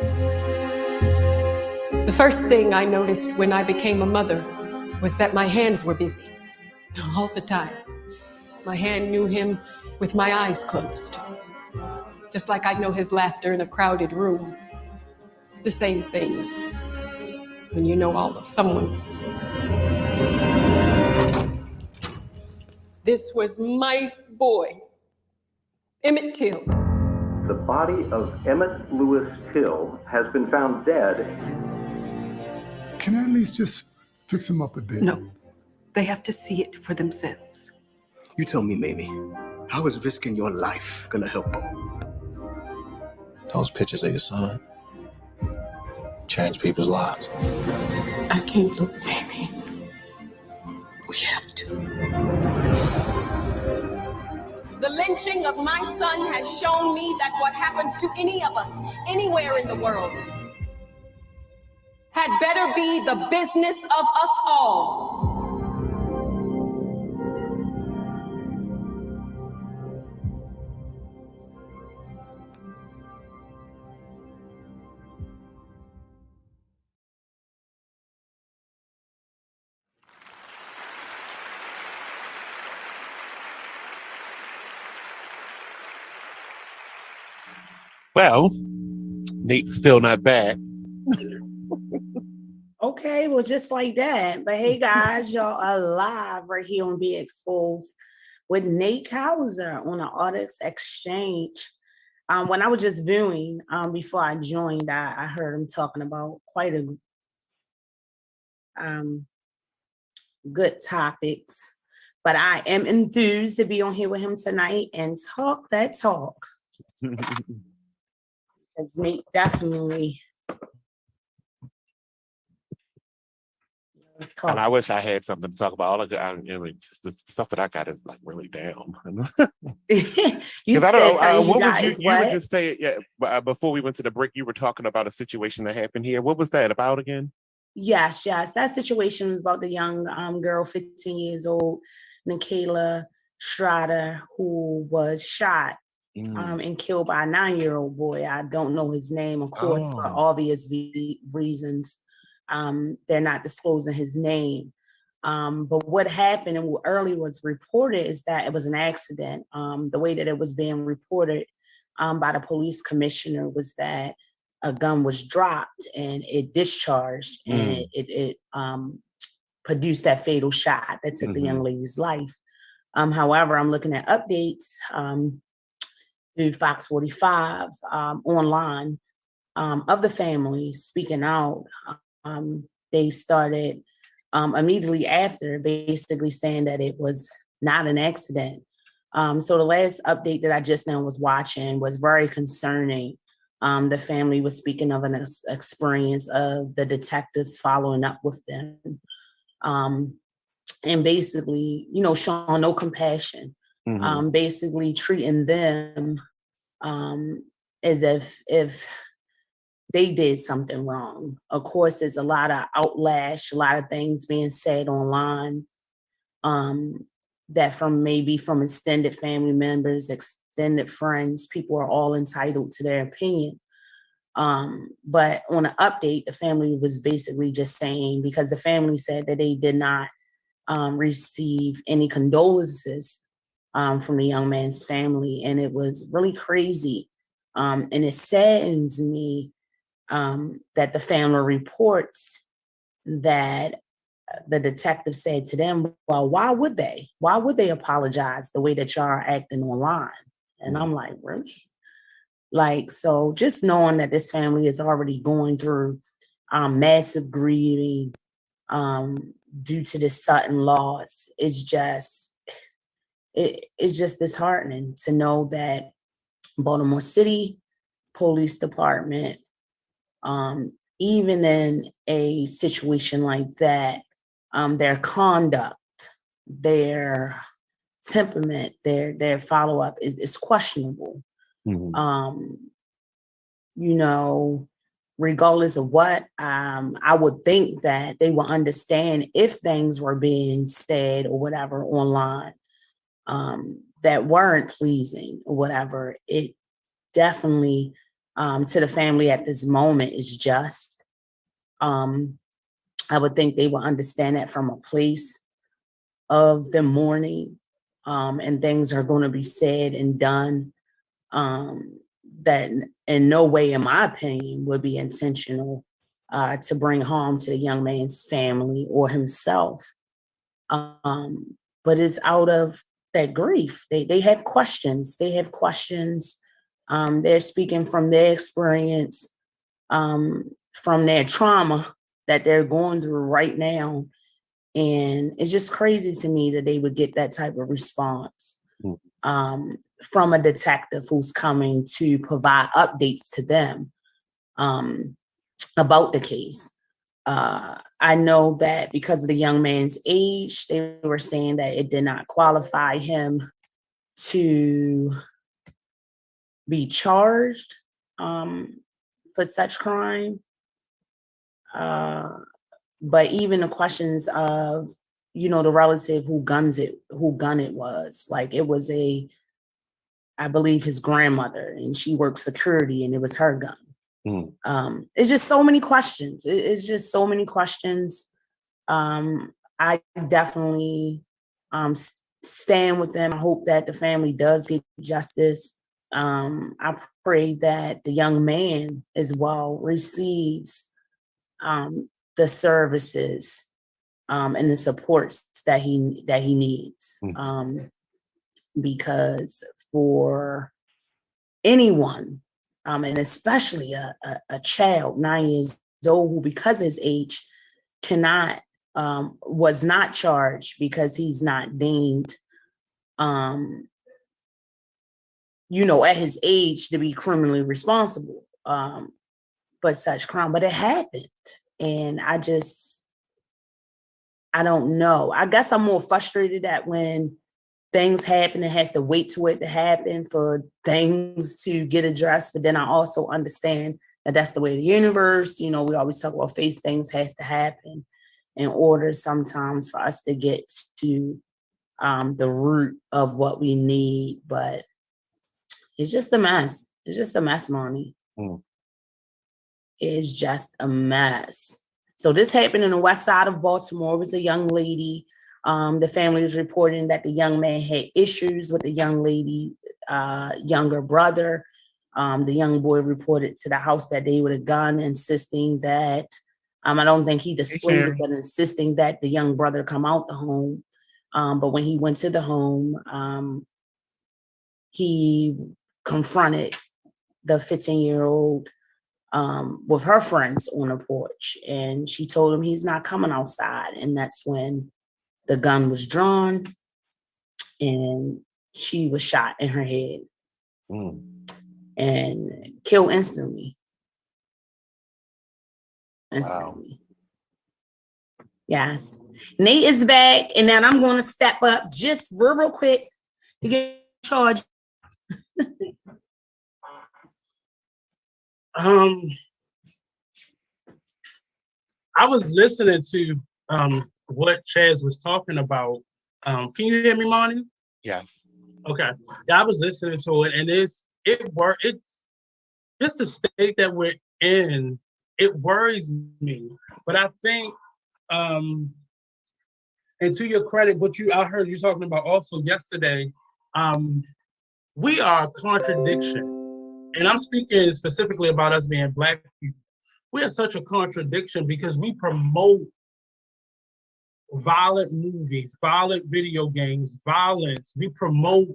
The first thing I noticed when I became a mother was that my hands were busy all the time. My hand knew him with my eyes closed, just like I know his laughter in a crowded room. It's the same thing when you know all of someone. This was my boy, Emmett Till. The body of Emmett Lewis Till has been found dead. Can I at least just fix him up a bit? No, they have to see it for themselves. You tell me, Mamie, how is risking your life gonna help him? Those pictures of your son change people's lives. I can't look, baby. We have to. The lynching of my son has shown me that what happens to any of us, anywhere in the world, had better be the business of us all. Well, Nate's still not back. Okay, well, just like that. But hey, guys, y'all are live right here on Be Exposed with Nate Couser on the Artist Exchange. When I was just viewing, before I joined, I heard him talking about quite a good topics. But I am enthused to be on here with him tonight and talk that talk. Because Nate definitely. And I wish I had something to talk about. All just the stuff that I got is like really down. Because I don't know. What was you were just saying? Yeah, before we went to the break, you were talking about a situation that happened here. What was that about again? Yes. That situation was about the young girl, 15 years old, Nikayla Schrader, who was shot and killed by a 9-year-old boy. I don't know his name, of course, for obvious reasons. They're not disclosing his name. But what happened and what early was reported is that it was an accident. The way that it was being reported by the police commissioner was that a gun was dropped and it discharged and it produced that fatal shot that took the young lady's life. However, I'm looking at updates through Fox 45 online of the family speaking out. They started immediately after basically saying that it was not an accident. So the last update that I just now was watching was very concerning. The family was speaking of an experience of the detectives following up with them and basically, showing no compassion, basically treating them as if they did something wrong. Of course, there's a lot of outlash, a lot of things being said online that from extended family members, extended friends, people are all entitled to their opinion. But on an update, the family was basically just saying, because the family said that they did not receive any condolences from the young man's family. And it was really crazy. And it saddens me that the family reports that the detective said to them, well, why would they? Why would they apologize the way that y'all are acting online? And I'm like, really? Like, so just knowing that this family is already going through massive grieving due to this sudden loss, it's just disheartening to know that Baltimore City Police Department, even in a situation like that, their conduct, their temperament, their follow-up is questionable. Mm-hmm. You know, regardless of what, I would think that they will understand if things were being said or whatever online that weren't pleasing or whatever. It definitely to the family at this moment is just. I would think they will understand that from a place of the mourning, and things are going to be said and done that in no way, in my opinion, would be intentional to bring harm to the young man's family or himself. But it's out of that grief. They have questions. They have questions. They're speaking from their experience, from their trauma that they're going through right now. And it's just crazy to me that they would get that type of response from a detective who's coming to provide updates to them about the case. I know that because of the young man's age, they were saying that it did not qualify him to be charged for such crime. But even the questions of, you know, the relative who gun it was, like it was I believe his grandmother, and she worked security and it was her gun. It's just so many questions. It's just so many questions. I definitely stand with them. I hope that the family does get justice. I pray that the young man as well receives the services and the supports that he needs. Because for anyone, and especially a child 9 years old who, because of his age, cannot was not charged because he's not deemed you know, at his age to be criminally responsible for such crime. But it happened. And I don't know. I guess I'm more frustrated that when things happen, it has to wait to it to happen for things to get addressed. But then I also understand that that's the way of the universe. You know, we always talk about things has to happen in order sometimes for us to get to the root of what we need. But it's just a mess. It's just a mess, Mommy. It's just a mess. So this happened in the west side of Baltimore. It was a young lady. The family was reporting that the young man had issues with the young lady, younger brother. The young boy reported to the house that day with a gun, insisting that, I don't think he displayed it, but insisting that the young brother come out the home. But when he went to the home, he confronted the 15-year-old with her friends on the porch, and she told him he's not coming outside. And that's when the gun was drawn and she was shot in her head and killed instantly. Wow. Yes. Nate is back, and then I'm going to step up just real quick to get charged. I was listening to what Chaz was talking about. Can you hear me, Monty? Yes. Okay. Yeah, I was listening to it, and it's just the state that we're in. It worries me, but I think, and to your credit, I heard you talking about also yesterday. We are a contradiction, and I'm speaking specifically about us being Black people. We are such a contradiction because we promote violent movies, violent video games, violence. We promote,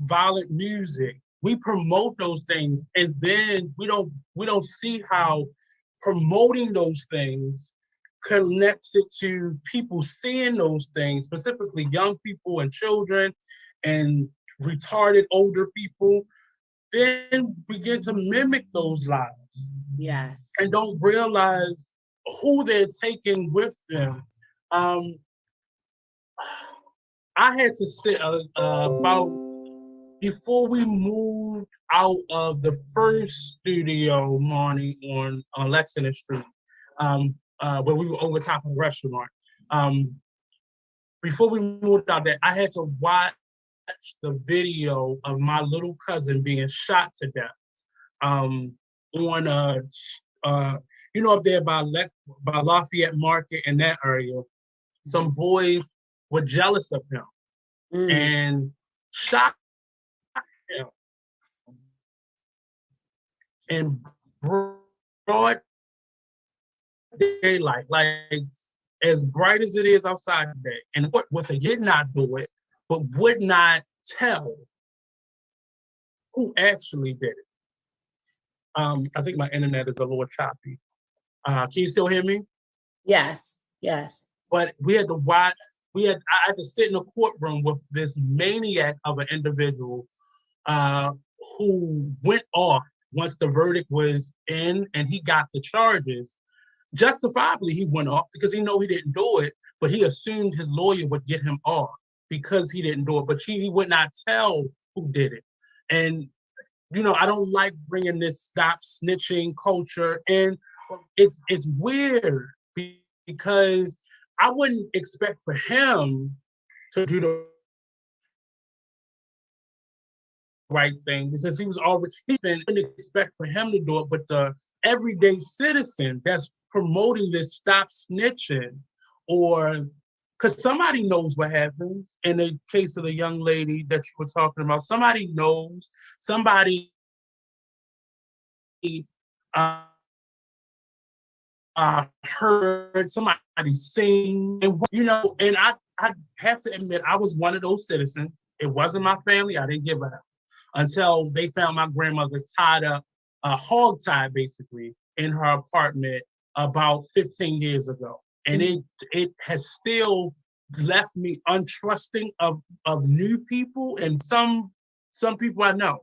violent music. We promote those things, and then we don't see how promoting those things connects it to people seeing those things, specifically young people and children and retarded older people, then begin to mimic those lives. Yes. And don't realize who they're taking with them. I had to sit about, before we moved out of the first studio, Marnie, on Lexington Street, where we were over top of the restaurant. Before we moved out there, I had to watch the video of my little cousin being shot to death. On up there by Lafayette Market in that area, some boys were jealous of him and shot him in broad daylight, like as bright as it is outside today. And what they did not do it, but would not tell who actually did it. I think my internet is a little choppy. Can you still hear me? Yes, yes. But we had to watch, I had to sit in a courtroom with this maniac of an individual who went off once the verdict was in and he got the charges. Justifiably, he went off because he knew he didn't do it, but he assumed his lawyer would get him off because he didn't do it, but he would not tell who did it. And, I don't like bringing this stop snitching culture, and it's weird because I wouldn't expect for him to do the right thing because he was already, wouldn't expect for him to do it, but the everyday citizen that's promoting this stop snitching, or because somebody knows what happens. In the case of the young lady that you were talking about, somebody knows, somebody heard, somebody sing, and I have to admit, I was one of those citizens. It wasn't my family. I didn't give it up until they found my grandmother tied up, hog-tied basically, in her apartment about 15 years ago. And it has still left me untrusting of new people and some people I know.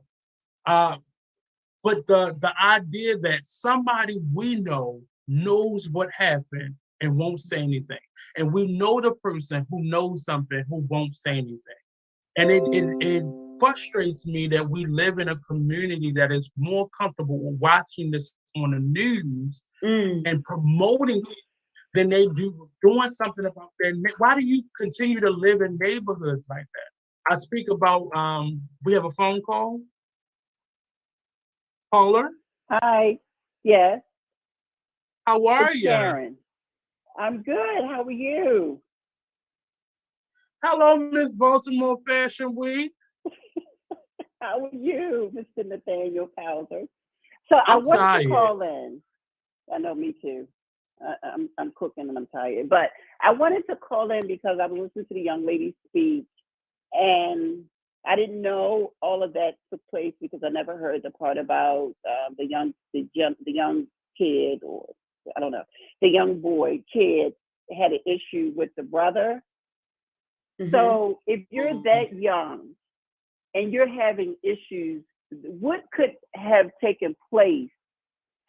But the idea that somebody we know knows what happened and won't say anything. And we know the person who knows something who won't say anything. And it frustrates me that we live in a community that is more comfortable watching this on the news and promoting it than they do doing something about their. Why do you continue to live in neighborhoods like that? I speak about, we have a phone call. Caller? Hi. Yes. How are you? Sharon. I'm good. How are you? Hello, Miss Baltimore Fashion Week. How are you, Mr. Nathaniel Couser? So I wanted to call in. I know, me too. I'm cooking and I'm tired, but I wanted to call in because I was listening to the young lady's speech, and I didn't know all of that took place because I never heard the part about the young kid, or I don't know, the young kid had an issue with the brother. So if you're that young and you're having issues, what could have taken place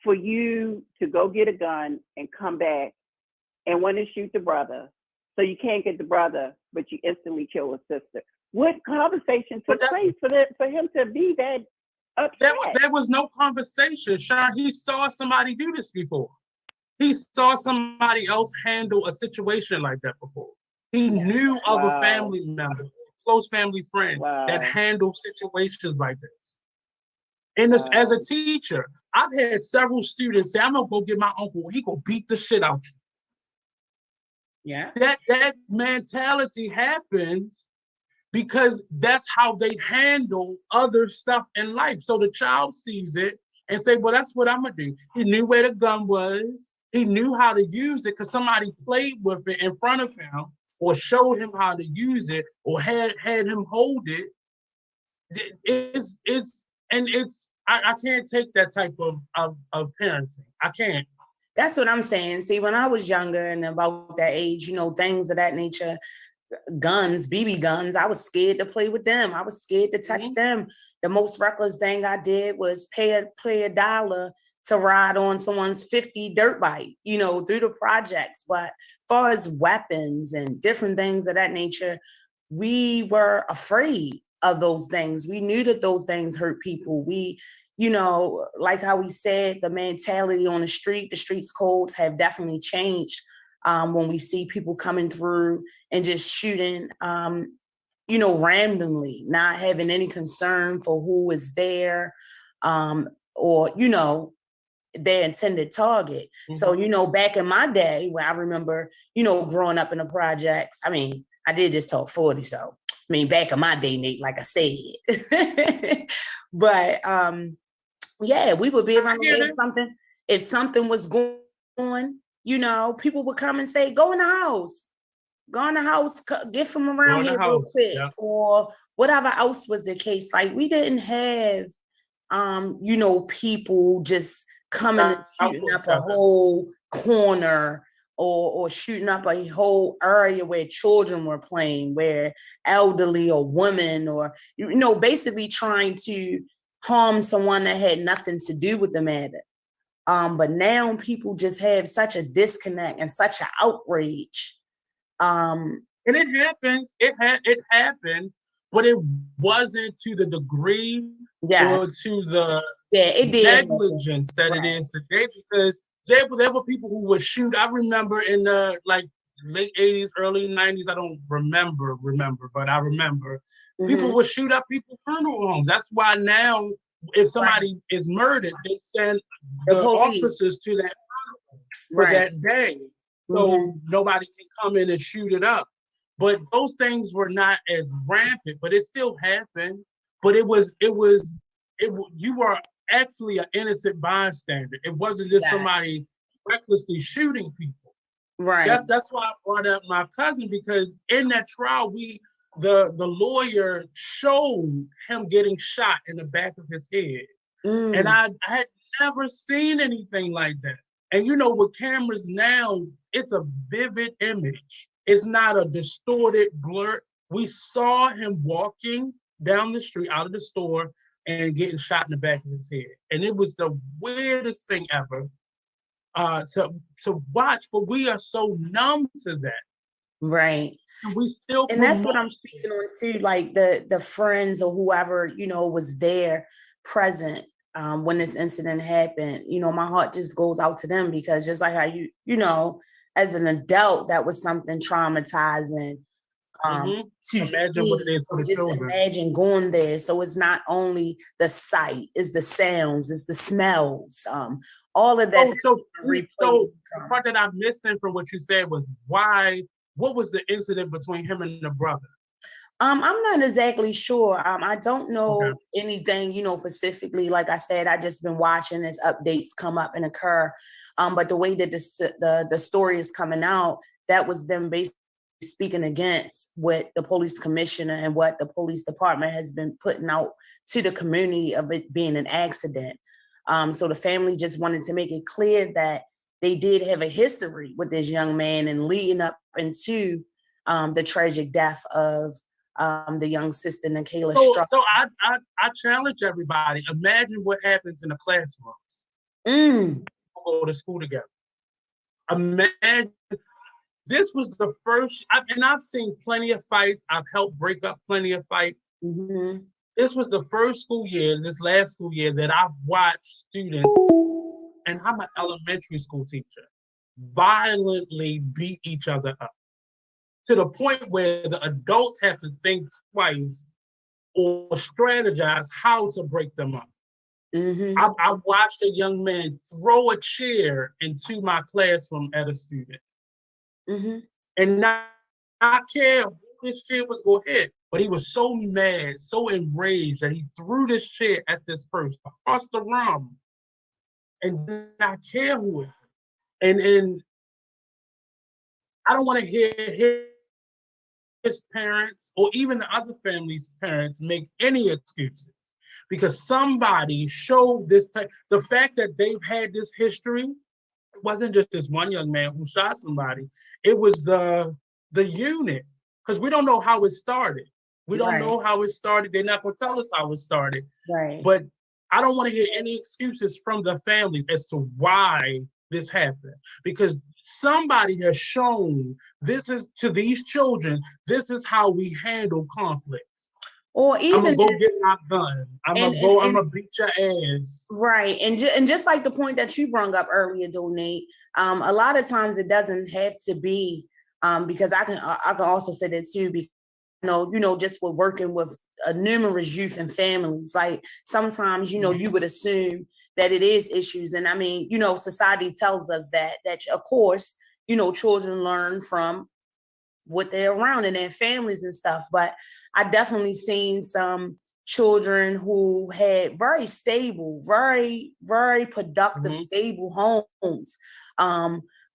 for you to go get a gun and come back and want to shoot the brother? So you can't get the brother, but you instantly kill a sister. What conversation took place for him to be that upset? There was no conversation, Sean. He saw somebody do this before. He saw somebody else handle a situation like that before. He knew of a family member, close family friend that handled situations like this. And as a teacher, I've had several students say, I'm gonna go get my uncle, he gonna beat the shit out you. Yeah. That mentality happens because that's how they handle other stuff in life. So the child sees it and say, well, that's what I'm gonna do. He knew where the gun was. He knew how to use it because somebody played with it in front of him or showed him how to use it or had him hold it. I can't take that type of parenting. I can't. That's what I'm saying. See, when I was younger and about that age, things of that nature, guns, BB guns, I was scared to play with them. I was scared to touch them. The most reckless thing I did was pay a $1 to ride on someone's 50 dirt bike, through the projects. But as far as weapons and different things of that nature, we were afraid of those things. We knew that those things hurt people. We, like how we said, the mentality on the streets codes have definitely changed. When we see people coming through and just shooting, randomly, not having any concern for who is there, or, their intended target. So, back in my day, where I remember, growing up in the projects, I did just talk 40, so, back in my day, Nate, like I said. But, yeah, we would be around if something was going on, people would come and say, go in the house, get from around here real quick, or whatever else was the case. Like, we didn't have, people just coming and shooting up a whole corner or shooting up a whole area where children were playing, where elderly or women or, basically trying to harm someone that had nothing to do with the matter. But now people just have such a disconnect and such an outrage. And it happens. It happened, but it wasn't to the degree or to the negligence that it is today. Because there were people who would shoot. I remember in the late 80s, early 90s. I don't remember, but I remember people would shoot up people's funeral homes. That's why now, if somebody is murdered, they send the officers to that for that day, so nobody can come in and shoot it up. But those things were not as rampant, but it still happened. But you were actually an innocent bystander. It wasn't just somebody recklessly shooting people. Right. That's why I brought up my cousin, because in that trial, the lawyer showed him getting shot in the back of his head. And I had never seen anything like that. And with cameras now, it's a vivid image. It's not a distorted blur. We saw him walking down the street out of the store and getting shot in the back of his head. And it was the weirdest thing ever to watch, but we are so numb to that. Right. And we still and that's what I'm speaking on too, like the friends or whoever, was there present when this incident happened. My heart just goes out to them, because just like how you as an adult, that was something traumatizing. To imagine what it is for the children. Imagine going there. So it's not only the sight, it's the sounds, it's the smells, all of that. So the part that I'm missing from what you said was what was the incident between him and the brother? I'm not exactly sure. I don't know anything, specifically. Like I said, I just been watching as updates come up and occur. But the way that the story is coming out, that was them basically speaking against what the police commissioner and what the police department has been putting out to the community of it being an accident. So the family just wanted to make it clear that they did have a history with this young man and leading up into the tragic death of the young sister, Nikayla Struck. So I challenge everybody. Imagine what happens in the classrooms. Go to school together. Imagine this was the first, and I've seen plenty of fights. I've helped break up plenty of fights. This was the first school year, this last school year, that I've watched students, and I'm an elementary school teacher, violently beat each other up to the point where the adults have to think twice or strategize how to break them up. I watched a young man throw a chair into my classroom at a student. And not care who this chair was going to hit, but he was so mad, so enraged that he threw this chair at this person across the room and did not care who it was. And I don't want to hear his parents or even the other family's parents make any excuses, because somebody showed this type. The fact that they've had this history, it wasn't just this one young man who shot somebody. It was the unit, because we don't know how it started. We don't know how it started. They're not going to tell us how it started. Right. But I don't want to hear any excuses from the families as to why this happened, because somebody has shown this is to these children, this is how we handle conflicts. Or even I'm gonna go get my gun. I'm gonna beat your ass. Right. And just like the point that you brought up earlier, Donate, a lot of times it doesn't have to be because I can also say that too, because just with working with numerous youth and families, like sometimes, you would assume that it is issues. And I mean, society tells us that of course, children learn from what they're around and their families and stuff. But I definitely seen some children who had very stable, very, very productive, stable homes.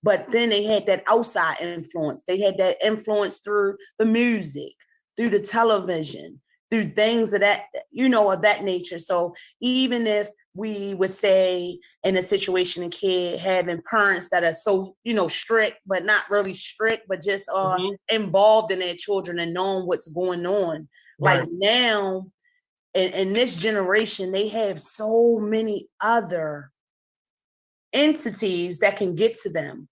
But then they had that outside influence. They had that influence through the music, through the television, through things of that, of that nature. So even if we would say in a situation, a kid having parents that are so, strict, but not really strict, but just involved in their children and knowing what's going on. Right. Like now, in this generation, they have so many other entities that can get to them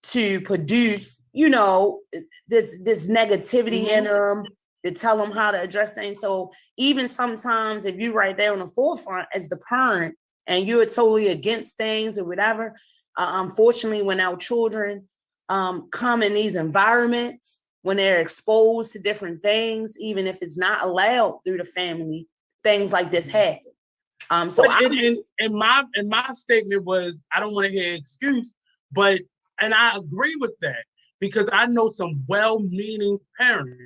to produce, this negativity in them, to tell them how to address things. So even sometimes if you're right there on the forefront as the parent and you're totally against things or whatever, unfortunately, when our children come in these environments, when they're exposed to different things, even if it's not allowed through the family, things like this happen. So my statement was, I don't want to hear excuse, and I agree with that, because I know some well-meaning parents.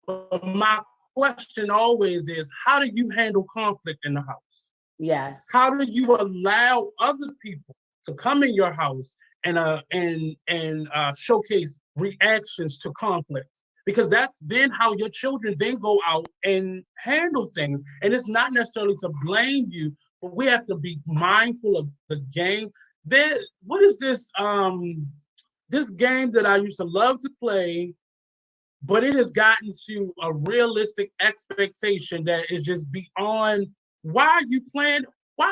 But my question always is, how do you handle conflict in the house? Yes. How do you allow other people to come in your house and showcase reactions to conflict? Because that's then how your children then go out and handle things. And it's not necessarily to blame you, but we have to be mindful of the game. What is this this game that I used to love to play, but it has gotten to a realistic expectation that is just beyond. Why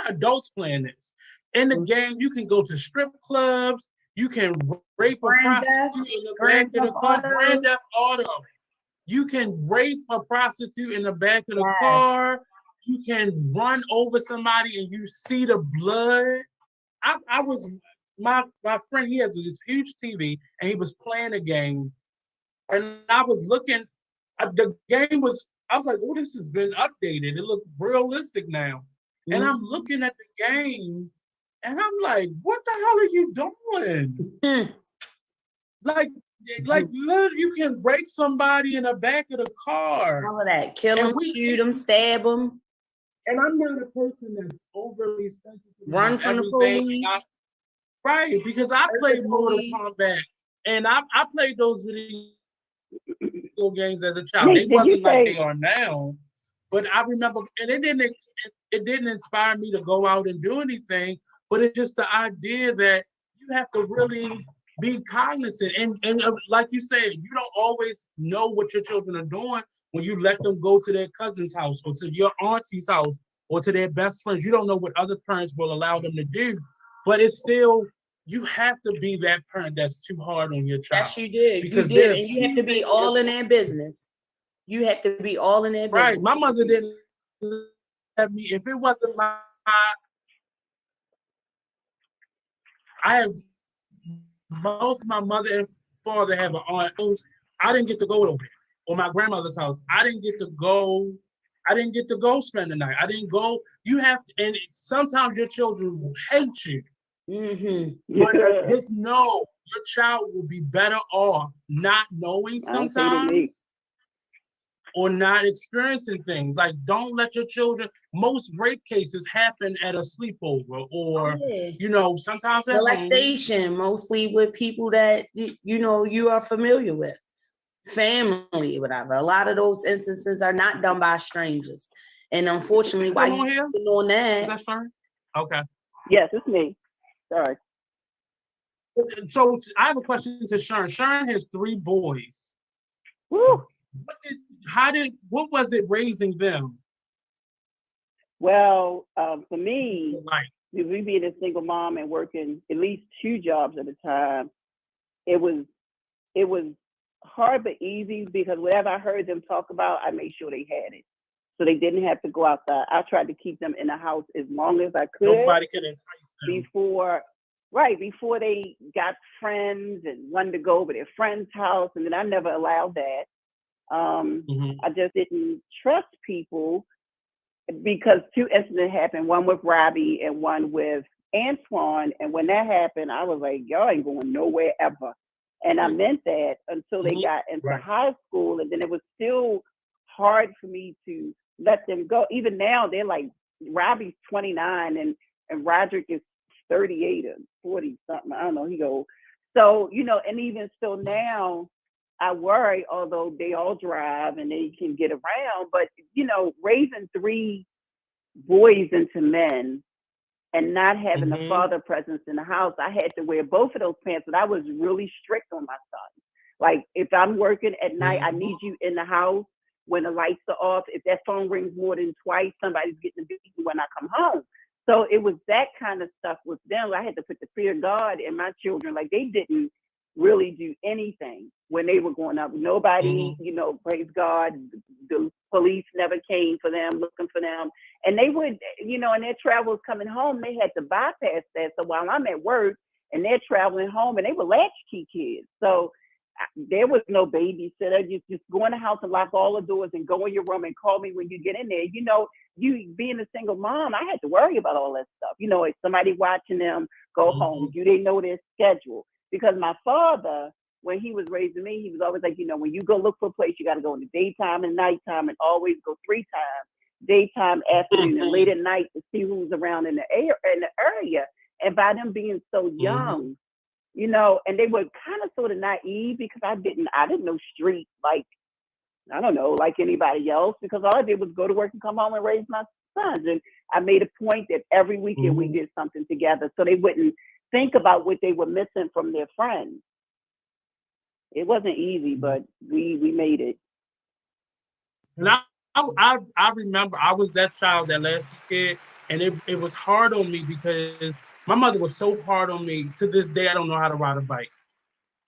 adults playing this? In the game, you can go to strip clubs, you can rape a prostitute in the back of the car, Grand Theft Auto. You can rape a prostitute in the back of the car. You can run over somebody and you see the blood. My friend, he has this huge TV and he was playing a game. And I was looking, the game was, I was like, oh, this has been updated. It looked realistic now. And I'm looking at the game and I'm like, what the hell are you doing? Like, look, you can rape somebody in the back of the car. All of that. Kill them, shoot them, stab them. And I'm not a person that's overly sensitive. Run from the police. Right, because I played Mortal Kombat and I played those video games as a child. They wasn't like they are now. But I remember, and it didn't inspire me to go out and do anything, but it's just the idea that you have to really be cognizant. And like you said, you don't always know what your children are doing when you let them go to their cousin's house or to your auntie's house or to their best friends. You don't know what other parents will allow them to do, but it's still, you have to be that parent that's too hard on your child. Yes, you do. Because you have to be all in their business. You have to be all in their business. Right. My mother didn't let me, if it wasn't I have both my mother and father have an aunt. I didn't get to go over there. Or my grandmother's house. I didn't get to go spend the night. I didn't go. You have to, and sometimes your children will hate you. But just know your child will be better off not knowing sometimes or not experiencing things. Like, don't let your children, most rape cases happen at a sleepover or, sometimes at molestation, home. mostly with people that, you are familiar with, family, whatever. A lot of those instances are not done by strangers. And unfortunately, why you on that? Is that Sharon? Okay. Yes, it's me. Sorry. So I have a question to Sharon. Sharon has 3 boys. Woo. What was it raising them? Well, for me, me being a single mom and working at least 2 jobs at a time, it was hard but easy because whatever I heard them talk about, I made sure they had it. So they didn't have to go outside. I tried to keep them in the house as long as I could. Nobody could entice them. Before they got friends and wanted to go over their friend's house, and then I never allowed that. I just didn't trust people because 2 incidents happened, one with Robbie and one with Antoine. And when that happened, I was like, y'all ain't going nowhere ever. And I meant that until they got into high school. And then it was still hard for me to let them go. Even now, they're like, Robbie's 29 and Roderick is 38 or 40 something. I don't know. He goes, so, and even still now, I worry, although they all drive and they can get around, but, raising 3 boys into men and not having a father presence in the house, I had to wear both of those pants, but I was really strict on my son. Like, if I'm working at night, I need you in the house when the lights are off. If that phone rings more than twice, somebody's getting a beat when I come home. So it was that kind of stuff with them. I had to put the fear of God in my children. Like, they didn't really do anything when they were growing up. Nobody, praise God, the police never came for them, looking for them. And they would, in their travels coming home, they had to bypass that. So while I'm at work and they're traveling home, and they were latchkey kids. So there was no babysitter. You just go in the house and lock all the doors and go in your room and call me when you get in there. You being a single mom, I had to worry about all that stuff. If somebody watching them go home, do they know their schedule? Because my father, when he was raising me, he was always like, when you go look for a place, you got to go in the daytime and nighttime, and always go 3 times, daytime, afternoon, and late at night to see who's around in the area. And by them being so young, and they were kind of sort of naive because I didn't know street like anybody else, because all I did was go to work and come home and raise my sons. And I made a point that every weekend we did something together so they wouldn't think about what they were missing from their friends. It wasn't easy, but we made it. And I remember I was that child, that last kid, and it was hard on me because my mother was so hard on me. To this day, I don't know how to ride a bike.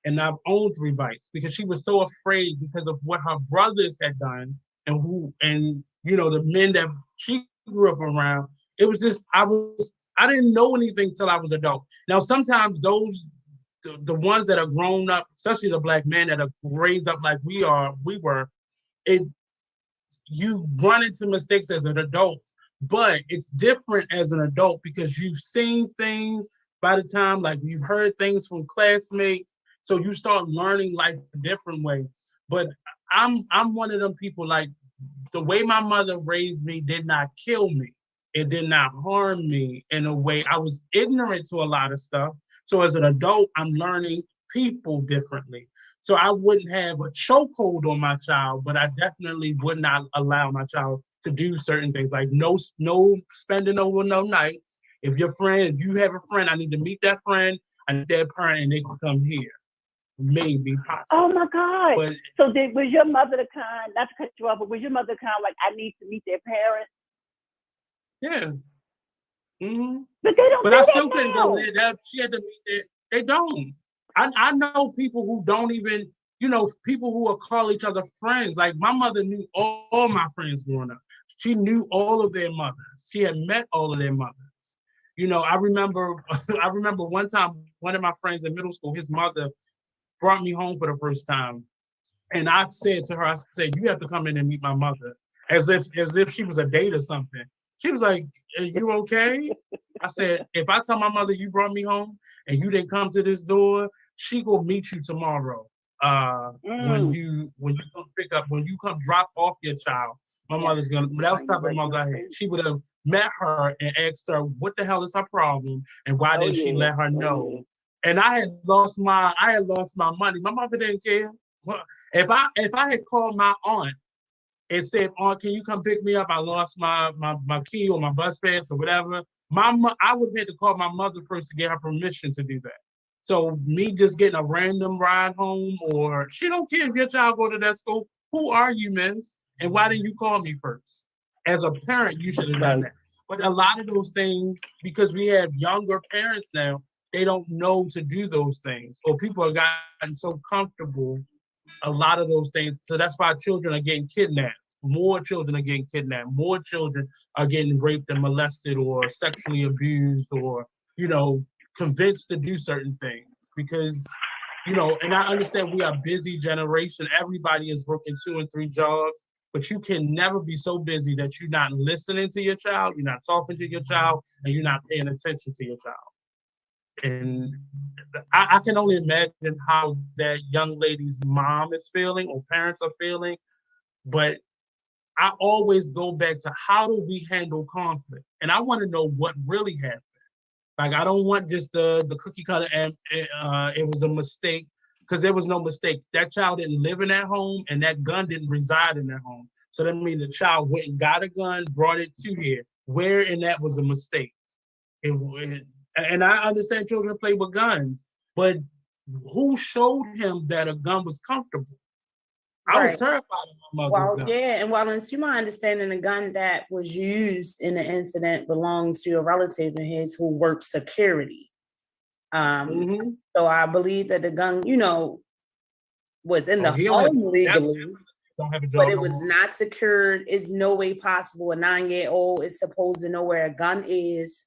And I've owned 3 bikes because she was so afraid because of what her brothers had done and the men that she grew up around. It was just, I didn't know anything till I was adult. Now, sometimes the ones that are grown up, especially the Black men that are raised up like we were, you run into mistakes as an adult, but it's different as an adult because you've seen things by the time, like you've heard things from classmates. So you start learning life a different way. But I'm one of them people, like, the way my mother raised me did not kill me. It did not harm me in a way. I was ignorant to a lot of stuff. So as an adult, I'm learning people differently. So I wouldn't have a chokehold on my child, but I definitely would not allow my child to do certain things, like no spending over no nights. If you have a friend, I need to meet that friend, I need that parent, and they can come here. Maybe possible. Oh my God. But, so was your mother the kind, not to cut you off, but was your mother the kind like, I need to meet their parents? Yeah. Mm-hmm. But they don't. But I still couldn't go there. She had to meet there. They don't. I know people who don't even, people who will call each other friends. Like, my mother knew all my friends growing up. She knew all of their mothers. She had met all of their mothers. I remember one time, one of my friends in middle school, his mother brought me home for the first time. And I said to her, you have to come in and meet my mother, as if she was a date or something. She was like, are you okay? I said, if I tell my mother you brought me home and you didn't come to this door, she will meet you tomorrow. when you come pick up, when you come drop off your child. My mother's gonna. That was the type of mother I had. She would have met her and asked her, "What the hell is her problem, and why didn't she let her know?" And I had lost my money. My mother didn't care. If I had called my aunt and said, "Aunt, can you come pick me up? I lost my key or my bus pass or whatever." I would have had to call my mother first to get her permission to do that. So me just getting a random ride home, or she don't care if your child go to that school. Who are you, miss? And why didn't you call me first? As a parent, you should have done that. But a lot of those things, because we have younger parents now, they don't know to do those things. Or people have gotten so comfortable, a lot of those things. So that's why children are getting kidnapped. More children are getting kidnapped. More children are getting raped and molested or sexually abused or, convinced to do certain things because, and I understand we are a busy generation. Everybody is working 2 and 3 jobs, but you can never be so busy that you're not listening to your child, you're not talking to your child, and you're not paying attention to your child. And I can only imagine how that young lady's mom is feeling or parents are feeling, but I always go back to how do we handle conflict? And I want to know what really happened. Like, I don't want just the cookie cutter and it was a mistake, because there was no mistake. That child didn't live in that home and that gun didn't reside in that home. So that means the child went and got a gun, brought it to here. Where in that was a mistake? And I understand children play with guns, but who showed him that a gun was comfortable? I was terrified of my mother's gun. Yeah, and to my understanding, the gun that was used in the incident belongs to a relative of his who works security. So I believe that the gun, was in the home legally, but it was not secured. It's no way possible a 9-year-old is supposed to know where a gun is,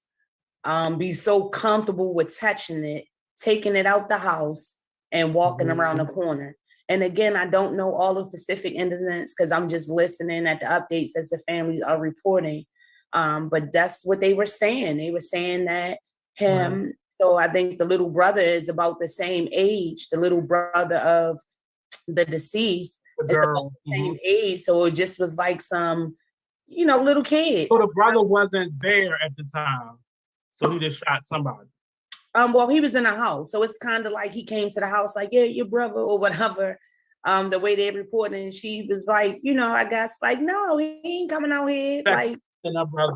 be so comfortable with touching it, taking it out the house, and walking around the corner. And again, I don't know all the specific incidents because I'm just listening at the updates as the families are reporting. But that's what they were saying. They were saying that him, so I think the little brother is about the same age, the little brother of the deceased is about the same age. So it just was like some, little kids. So the brother wasn't there at the time. So he just shot somebody. Well, he was in a house, so it's kind of like he came to the house, like, yeah, your brother or whatever. The way they reported, and she was like, I guess, like, no, he ain't coming out here, like,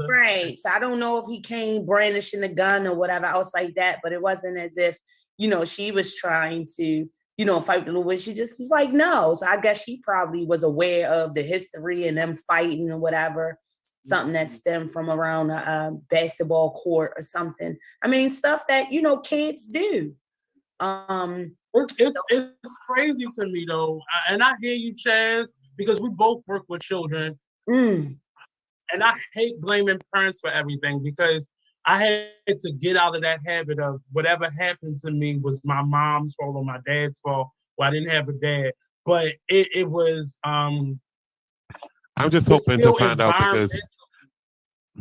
right. So I don't know if he came brandishing a gun or whatever else like that, but it wasn't as if, she was trying to, fight the little boy. She just was like, no. So I guess she probably was aware of the history and them fighting or whatever. Something that stemmed from around a basketball court or something. I mean, stuff that, kids do. It's crazy to me, though. And I hear you, Chaz, because we both work with children. And I hate blaming parents for everything because I had to get out of that habit of whatever happened to me was my mom's fault or my dad's fault. Well, I didn't have a dad. But it was... I'm just hoping to find out, because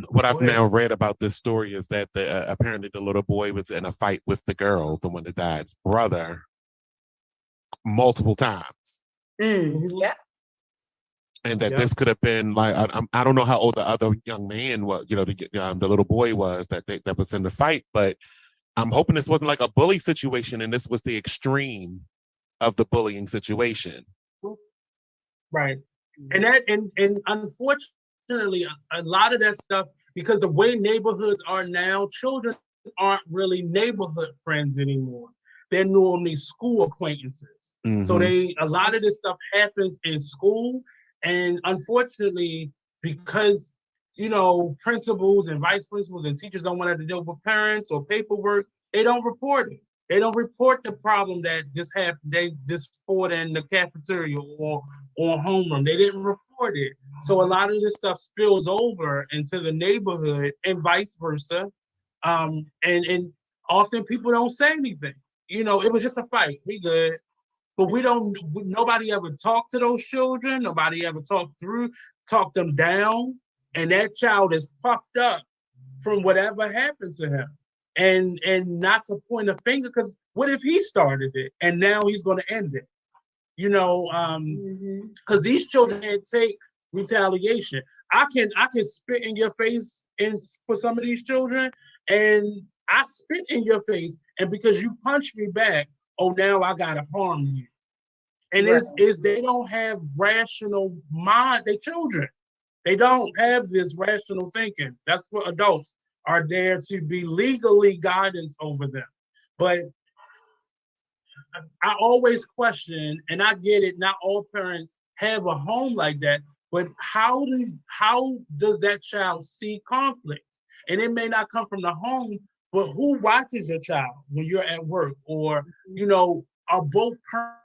what I've now read about this story is that apparently the little boy was in a fight with the girl, the one that died's brother, multiple times. Yeah. And that this could have been like, I don't know how old the other young man was, the little boy was that was in the fight, but I'm hoping this wasn't like a bully situation and this was the extreme of the bullying situation. Right. And unfortunately, a lot of that stuff, because the way neighborhoods are now, children aren't really neighborhood friends anymore. They're normally school acquaintances. So a lot of this stuff happens in school. And unfortunately, because, principals and vice principals and teachers don't want to deal with parents or paperwork, they don't report it. They don't report the problem that just happened. They just fought in the cafeteria or homeroom. They didn't report it. So a lot of this stuff spills over into the neighborhood and vice versa. And often people don't say anything. It was just a fight. We good. But nobody ever talked to those children. Nobody ever talked them down. And that child is puffed up from whatever happened to him. And not to point a finger, because what if he started it and now he's going to end it? you know, because these children can't take retaliation. I can spit in your face for some of these children, and I spit in your face, and because you punch me back, oh, now I gotta harm you. And is they don't have rational mind. They children. They don't have this rational thinking. That's what adults are there to be legally guidance over them. But I always question, and I get it, not all parents have a home like that, but how does that child see conflict? And it may not come from the home, but who watches your child when you're at work? Or, you know, are both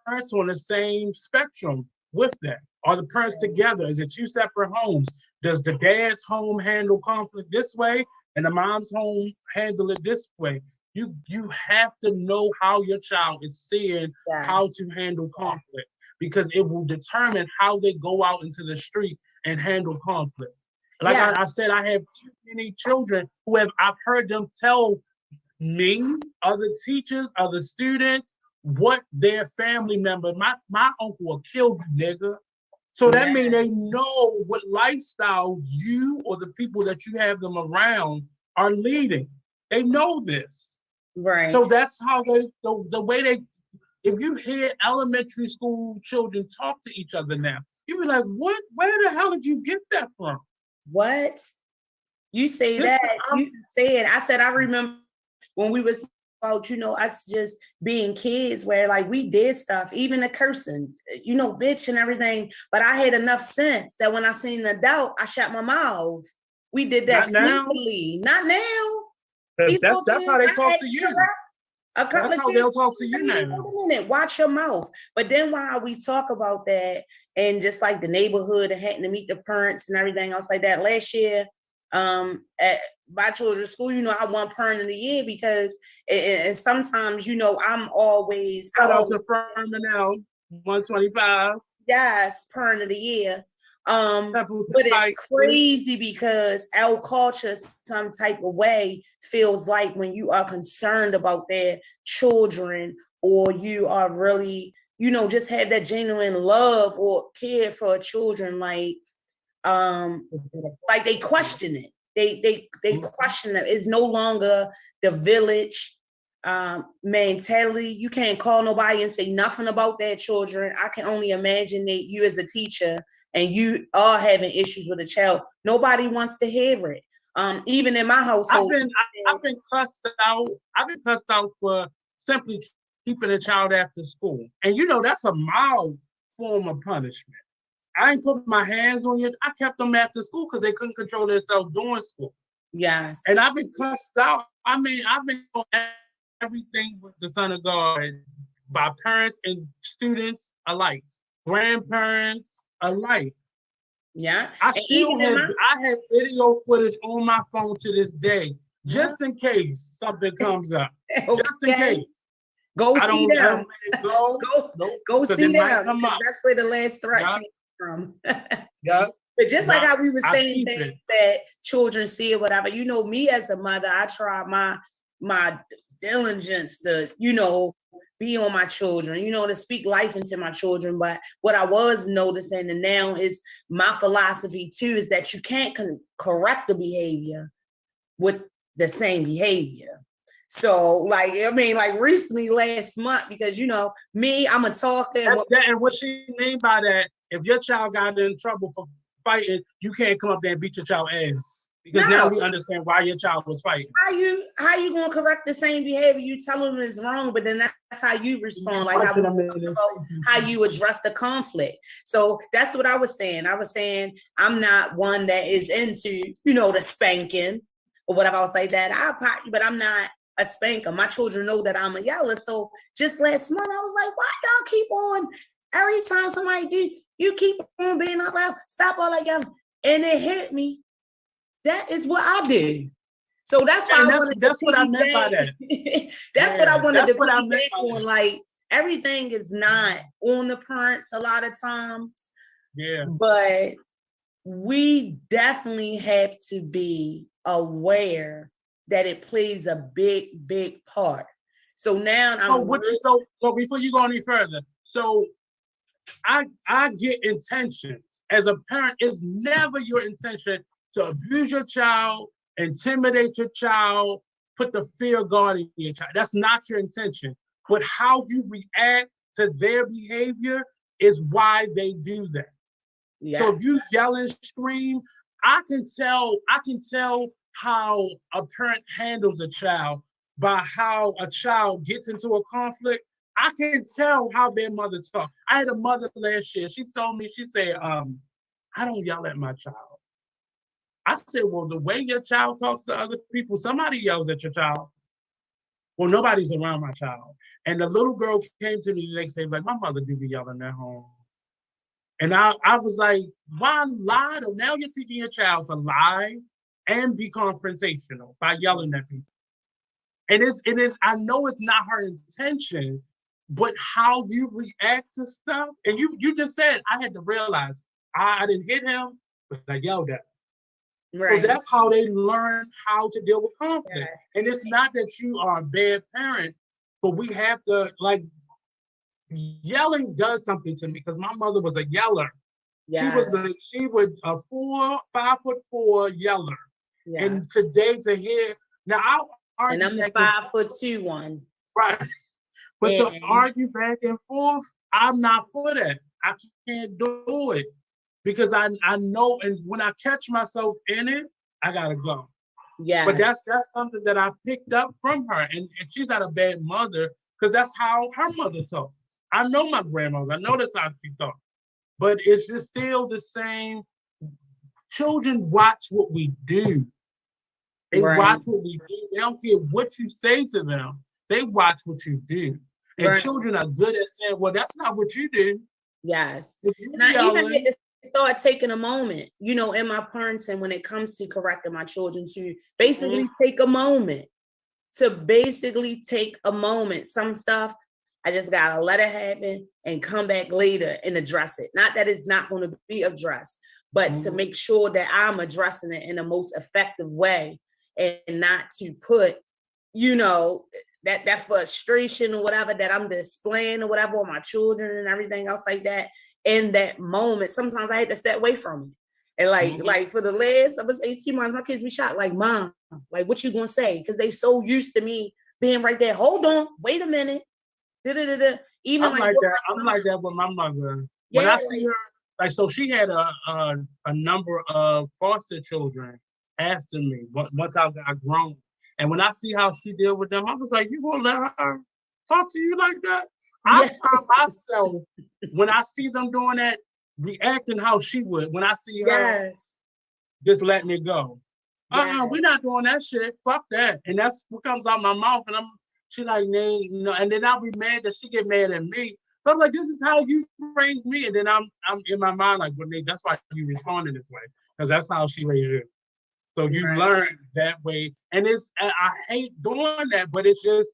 parents on the same spectrum with that? Are the parents together? Is it two separate homes? Does the dad's home handle conflict this way and the mom's home handle it this way? You have to know how your child is seeing how to handle conflict, because it will determine how they go out into the street and handle conflict. Like I said, I have too many children who I've heard them tell me, other teachers, other students, what their family member, my uncle will kill you, nigga. So that means they know what lifestyle you or the people that you have them around are leading. They know this. Right. So that's how the way they, if you hear elementary school children talk to each other now, you be like, what? Where the hell did you get that from? What? You say that, you said, I said, I remember when we was about, you know, us just being kids where like we did stuff, even the cursing, you know, bitch and everything. But I had enough sense that when I seen an adult, I shut my mouth. We did that sneakily. Not now. That's how they talk to you. That's how they'll talk to you now. Wait a minute, watch your mouth. But then while we talk about that and just like the neighborhood and having to meet the parents and everything else like that, last year at my children's school, you know, I won parent of the year because and sometimes, you know, I'm always shout out to Fermanel 125. Yes, parent of the year. But it's crazy because our culture some type of way feels like when you are concerned about their children or you are really, you know, just have that genuine love or care for children, like they question it. They question it. It's no longer the village mentality. You can't call nobody and say nothing about their children. I can only imagine that you as a teacher and you are having issues with a child, nobody wants to hear it. Even in my household, I've been cussed out. I've been cussed out for simply keeping a child after school, and you know that's a mild form of punishment. I ain't put my hands on you. I kept them after school because they couldn't control themselves during school. Yes, and I've been cussed out. I mean, I've been on everything with the Son of God by parents and students alike, grandparents alike. Yeah, I have video footage on my phone to this day, just in case something comes up. Okay. Just in case. Go see them. Go see them. That's where the last threat came from. Yeah. But just like how we were saying that children see it, whatever, you know, me as a mother, I try my diligence to, you know, be on my children, you know, to speak life into my children. But what I was noticing, and now is my philosophy too, is that you can't correct the behavior with the same behavior. So, like, I mean, like recently last month, because, you know, me, I'm a talker. And what she mean by that, if your child got in trouble for fighting, you can't come up there and beat your child ass. Because now we understand why your child was fighting. How you gonna correct the same behavior? You tell them it's wrong, but then that's how you respond. Like how you address the conflict. So that's what I was saying. I was saying I'm not one that is into, you know, the spanking or whatever. I was like that. But I'm not a spanker. My children know that I'm a yeller. So just last month, I was like, why y'all keep on every time somebody do, you keep on being out loud, stop all that yelling. And it hit me. That is what I do. So that's why that's what I meant by that. That's what I wanted to put on. Like, everything is not on the parents a lot of times. Yeah. But we definitely have to be aware that it plays a big, big part. So now so before you go any further, so I get intentions. As a parent, it's never your intention to abuse your child, intimidate your child, put the fear of God in your child. That's not your intention. But how you react to their behavior is why they do that. Yeah. So if you yell and scream, I can tell how a parent handles a child by how a child gets into a conflict. I can tell how their mother talks. I had a mother last year. She told me, she said, I don't yell at my child. I said, well, the way your child talks to other people, somebody yells at your child. Well, nobody's around my child. And the little girl came to me the next day, like, my mother do be yelling at home. And I was like, why lie? Now you're teaching your child to lie and be confrontational by yelling at people. And it is, I know it's not her intention, but how you react to stuff. And you just said, I had to realize I didn't hit him, but I yelled at him. Right. So that's how they learn how to deal with conflict. Yeah. And it's not that you are a bad parent, but we have to, like, yelling does something to me because my mother was a yeller. Yeah. She was a 5'4" yeller. Yeah. And today to hear, now I'll argue. And I'm a 5'2" one. Right. But to argue back and forth, I'm not for that. I can't do it because I know, and when I catch myself in it, I gotta go. Yeah. But that's something that I picked up from her, and she's not a bad mother because that's how her mother talks. I know my grandmother. I know that's how she thought. But it's just still the same. Children watch what we do. They watch what we do. They don't care what you say to them. They watch what you do. And children are good at saying, well, that's not what you do. Yes. And I even had to start taking a moment, in my parenting when it comes to correcting my children to basically take a moment. Some stuff, I just gotta let it happen and come back later and address it. Not that it's not going to be addressed, but to make sure that I'm addressing it in the most effective way and not to put, that frustration or whatever that I'm displaying or whatever on my children and everything else like that in that moment. Sometimes I had to step away from it. And like for the last, I was 18 months, my kids be shocked, like, Mom, like, what you gonna say? Because they so used to me being right there. Hold on, wait a minute. Even I'm like that. I'm like that with my mother. When I see her, like, so she had a number of foster children after me once I got grown. And when I see how she deal with them, I was like, you gonna let her talk to you like that? I find myself, when I see them doing that, reacting how she would. When I see her just letting it go. We're not doing that shit. Fuck that. And that's what comes out my mouth. And she's like, nay, and then I'll be mad that she get mad at me. But I'm like, this is how you raised me. And then I'm in my mind like, well, that's why you responded this way. Because that's how she raised you. So you learn that way. And I hate doing that, but it's just,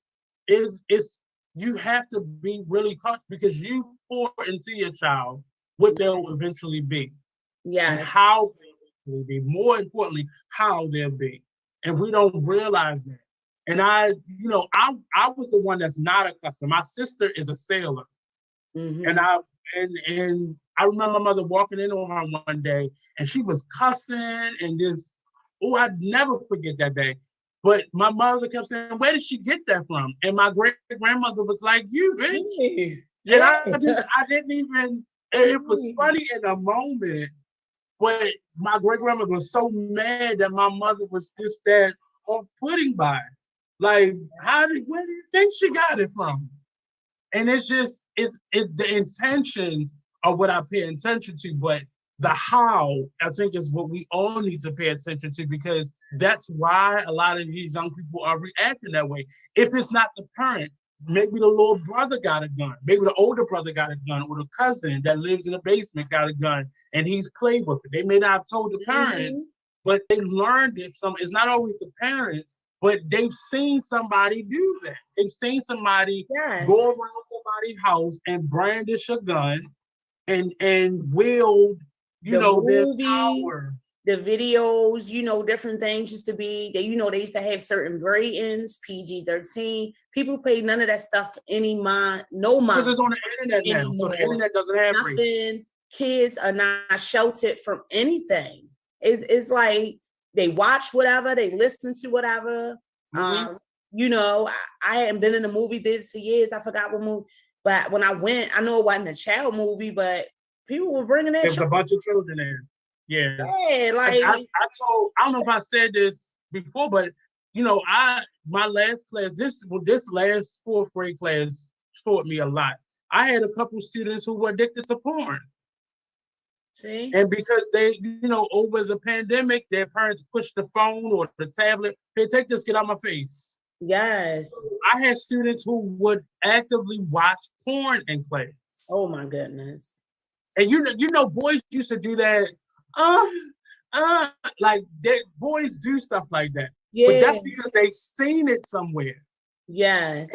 you have to be really cautious because you pour into your child what they'll eventually be. Yeah. And how they'll be. More importantly, how they'll be. And we don't realize that. And I was the one that's not accustomed. My sister is a sailor. Mm-hmm. And I remember my mother walking in on her one day and she was cussing and I'd never forget that day. But my mother kept saying, where did she get that from? And my great-grandmother was like, you bitch. Yeah. And I didn't even, it was funny in a moment, but my great-grandmother was so mad that my mother was just that off-putting by it. Like, where do you think she got it from? And it's just, the intentions are what I pay attention to, but the how, I think, is what we all need to pay attention to because that's why a lot of these young people are reacting that way. If it's not the parent, maybe the little brother got a gun, maybe the older brother got a gun, or the cousin that lives in the basement got a gun, and he's played with it. They may not have told the parents, but they learned it from, it's not always the parents, but they've seen somebody do that. They've seen somebody go around somebody's house and brandish a gun and wield, their power the videos, you know, different things used to be, they, you know, they used to have certain ratings, PG-13. People pay none of that stuff no mind. Because it's on the internet now, so the internet doesn't have nothing. ratings. Kids are not sheltered from anything. It's like they watch whatever, they listen to whatever. You know, I hadn't been in the movie theaters for years. I forgot what movie, but when I went, I know it wasn't a child movie, but people were bringing that. There was a bunch of children there. Yeah. Yeah, like I don't know if I said this before, but you know, my last class, this last fourth grade class taught me a lot. I had a couple students who were addicted to porn. See? And because they, you know, over the pandemic, their parents pushed the phone or the tablet. Hey, take this, get out my face. Yes. I had students who would actively watch porn in class. Oh my goodness. And you know, boys used to do that. Like boys do stuff like that. Yeah. But that's because they've seen it somewhere. Yes.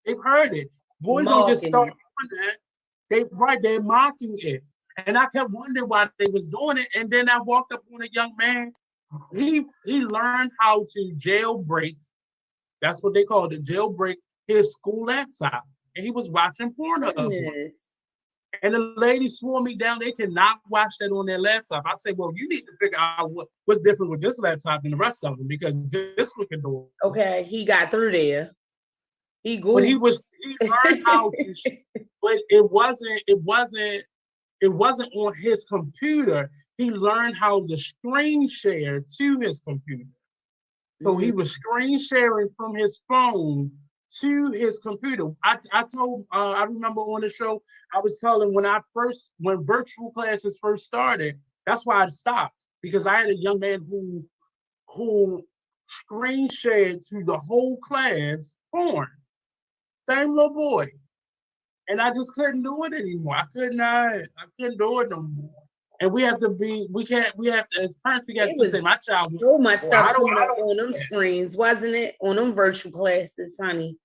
They've heard it. Boys don't just start doing that. They're mocking it. And I kept wondering why they was doing it. And then I walked up on a young man. He learned how to jailbreak. That's what they called it, jailbreak his school laptop. And he was watching porn. And the lady swore me down, they cannot watch that on their laptop. I said, well, you need to figure out what's different with this laptop than the rest of them, because this one can do it. Okay, he got through there. He Googled. But he learned how to, but it wasn't on his computer. He learned how to screen share to his computer. So he was screen sharing from his phone to his computer. I remember on the show, I was telling when virtual classes first started, that's why I stopped, because I had a young man who screen shared to the whole class porn. Same little boy. And I just couldn't do it anymore. I couldn't do it no more. And we have to, as parents, we have to say, my child. So much stuff on them screens, wasn't it? On them virtual classes, honey.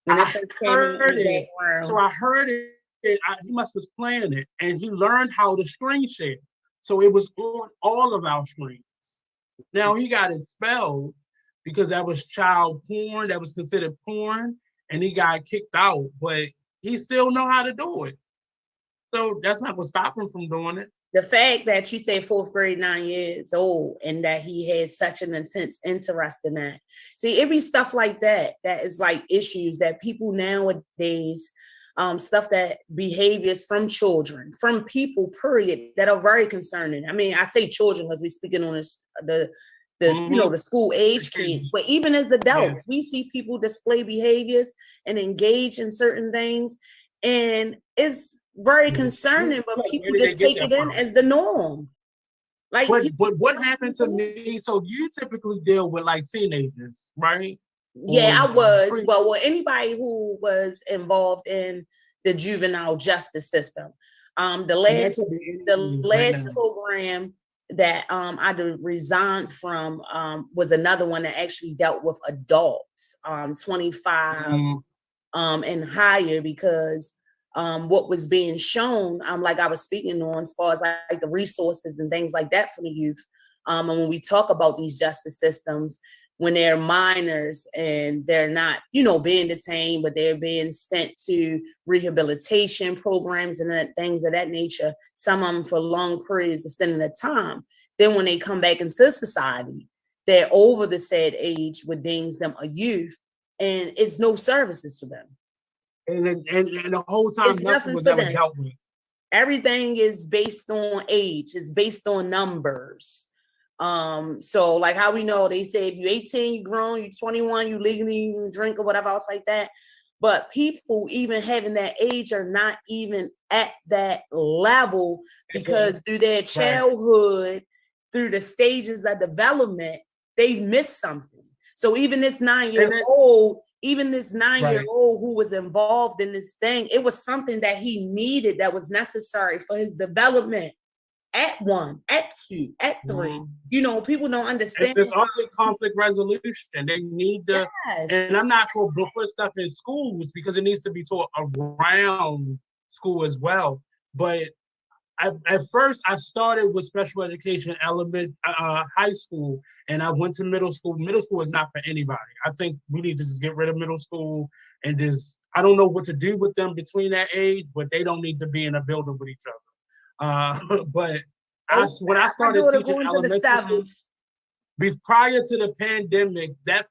I heard it. So I heard it. He must was playing it, and he learned how to screen share. So it was on all of our screens. Now he got expelled because that was child porn. That was considered porn, and he got kicked out. But he still know how to do it. So that's not what stopped him from doing it. The fact that you say fourth grade, 9 years old, and that he had such an intense interest in that. See, it be stuff like that is like issues that people nowadays, stuff that behaviors from children, from people, period, that are very concerning. I mean, I say children because we're speaking on the you know, the school age kids, but even as adults, we see people display behaviors and engage in certain things, and it's very concerning, but people just take it in as the norm. Like, but what happened to me? So you typically deal with like teenagers, right? Yeah, I was. Well, anybody who was involved in the juvenile justice system. The last program that I resigned from was another one that actually dealt with adults, 25 and higher, because what was being shown, like I was speaking on, as far as like the resources and things like that for the youth. And when we talk about these justice systems, when they're minors and they're not, you know, being detained, but they're being sent to rehabilitation programs and things of that nature, some of them for long periods extended of time. Then when they come back into society, they're over the said age, which deems them a youth, and it's no services for them. And the whole time, nothing was ever dealt with. Everything is based on age. It's based on numbers. So like how we know, they say if you're 18, you're grown, you're 21, you legally, you can drink or whatever else like that. But people even having that age are not even at that level, because through their childhood, through the stages of development, they've missed something. So even this 9-year-old, who was involved in this thing, it was something that he needed, that was necessary for his development at 1, at 2, at 3. You know, people don't understand. It's also conflict resolution. They need to, and I'm not going to put stuff in schools because it needs to be taught around school as well. But at first I started with special education high school, and I went to middle school. Middle school is not for anybody. I think we need to just get rid of middle school and just, I don't know what to do with them between that age, but they don't need to be in a building with each other. But when I started teaching elementary school, prior to the pandemic, that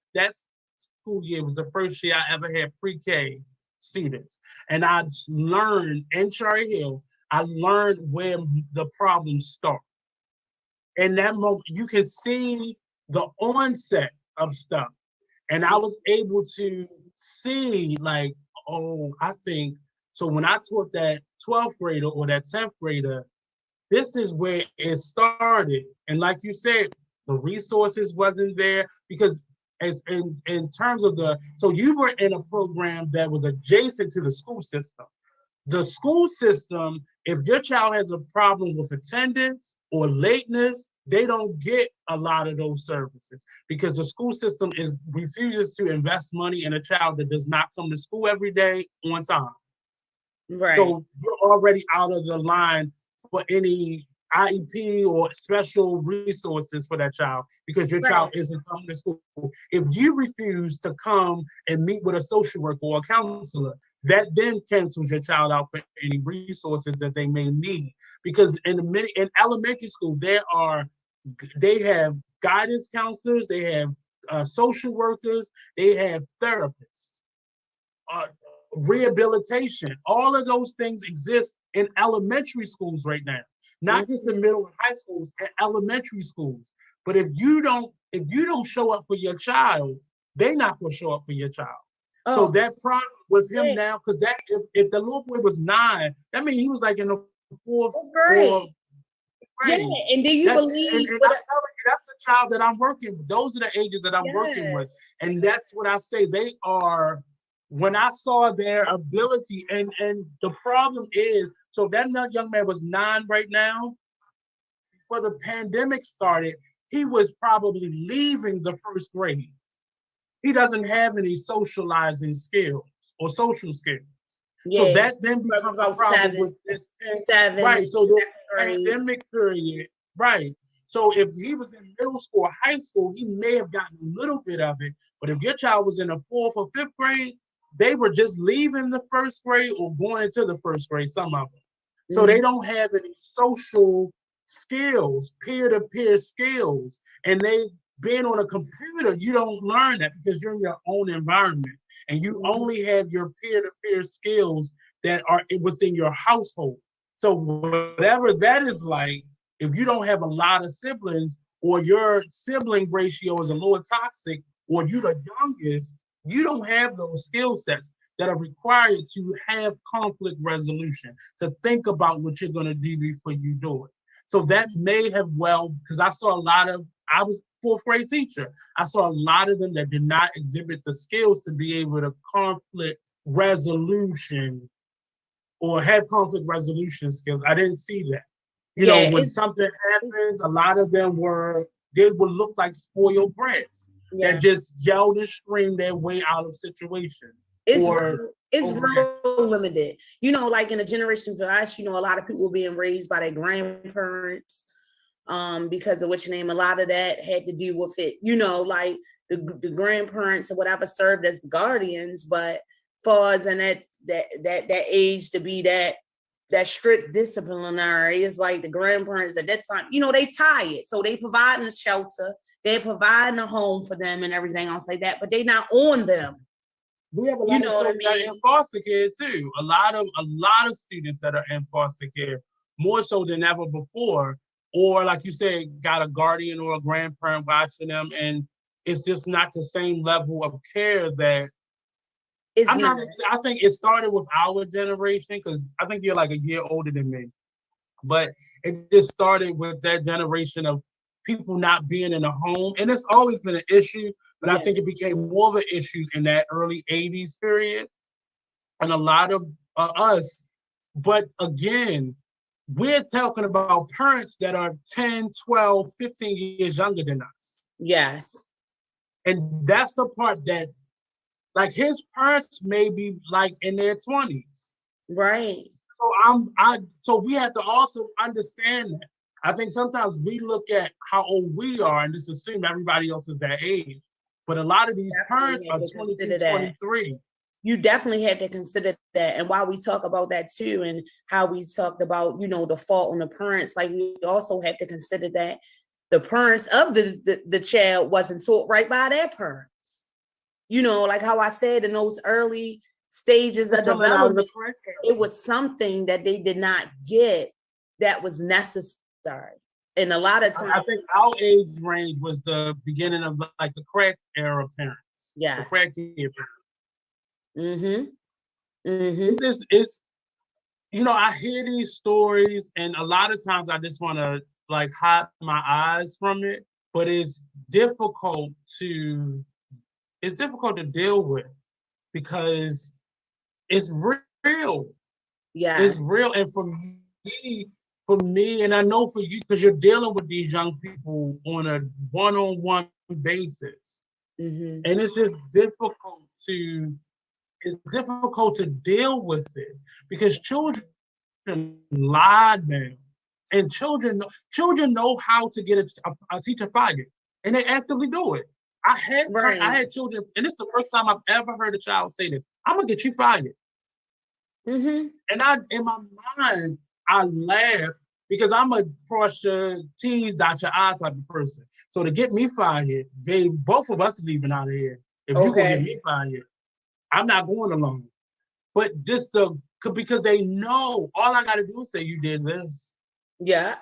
school year was the first year I ever had pre-K students. And I learned in Cherry Hill, I learned where the problems start. In that moment, you can see the onset of stuff. And I was able to see like, oh, I think, so when I taught that 12th grader or that 10th grader, this is where it started. And like you said, the resources wasn't there because as in terms of so you were in a program that was adjacent to the school system. The school system, if your child has a problem with attendance or lateness, they don't get a lot of those services because the school system refuses to invest money in a child that does not come to school every day on time. Right. So you're already out of the line for any IEP or special resources for that child because your child isn't coming to school. If you refuse to come and meet with a social worker or a counselor, that then cancels your child out for any resources that they may need. Because in elementary school, they have guidance counselors, they have social workers, they have therapists, rehabilitation. All of those things exist in elementary schools right now, not just in middle and high schools, and elementary schools. But if you don't show up for your child, they're not going to show up for your child. Oh. So that problem with him now, because that if the little boy was 9, that means he was like in the 4th grade. Yeah, and do you believe? And I'm telling you, that's the child that I'm working with. Those are the ages that I'm working with, and that's what I say. They are. When I saw their ability, and the problem is, so that young man was 9 right now. Before the pandemic started, he was probably leaving the 1st grade. He doesn't have any socializing skills or social skills. Yeah, so that then becomes a problem with this right. So this pandemic period, right. So if he was in middle school or high school, he may have gotten a little bit of it. But if your child was in the 4th or 5th grade, they were just leaving the 1st grade or going into the 1st grade, some of them. So they don't have any social skills, peer-to-peer skills. And they being on a computer, you don't learn that because you're in your own environment. And you only have your peer-to-peer skills that are within your household. So whatever that is like, if you don't have a lot of siblings or your sibling ratio is a little toxic or you're the youngest, you don't have those skill sets that are required to have conflict resolution, to think about what you're going to do before you do it. So that may have because I saw I was 4th grade teacher. I saw a lot of them that did not exhibit the skills to be able to conflict resolution or have conflict resolution skills. I didn't see that. You know, when something happens, a lot of them they would look like spoiled brats that just yelled and screamed their way out of situations. It's real limited. You know, like in a generation for us, you know, a lot of people were being raised by their grandparents because of which name. A lot of that had to do with it, you know, like the grandparents or whatever served as the guardians, but far as in that age to be that strict disciplinary, is like the grandparents at that time, you know, they tired. So they providing a shelter, they're providing a home for them and everything else like that, but they not on them. We have a lot of students that are in foster care too. A lot of students that are in foster care, more so than ever before. Or like you said, got a guardian or a grandparent watching them, and it's just not the same level of care that I think it started with our generation, because I think you're like a year older than me. But it just started with that generation of people not being in a home. And it's always been an issue, but I think it became more of an issue in that early 80s period. And a lot of us, but again, we're talking about parents that are 10, 12, 15 years younger than us. Yes. And that's the part that, like, his parents may be like in their 20s. Right. So we have to also understand that. I think sometimes we look at how old we are and just assume everybody else is that age. But a lot of these parents are 22, 23. You definitely have to consider that. And while we talk about that too, and how we talked about, the fault on the parents, like we also have to consider that the parents of the child wasn't taught right by their parents. Like how I said, in those early stages of development, it was something that they did not get that was necessary. And a lot of times, I think our age range was the beginning of like the crack era parents. Yeah. The crack kid parents. It's I hear these stories, and a lot of times I just want to like hide my eyes from it, but it's difficult to deal with because it's real. Yeah. It's real. And for me, and I know for you, because you're dealing with these young people on a one-on-one basis. Mm-hmm. And it's just difficult to deal with it because children lie now. And children know how to get a teacher fired, and they actively do it. I had children, and it's the first time I've ever heard a child say this. I'm gonna get you fired. Mm-hmm. And in my mind, I laugh because I'm a cross your T's, dot your I type of person. So to get me fired, both of us leaving out of here. If you gonna get me fired, I'm not going alone. But just because they know all I gotta do is say you did this. Yeah.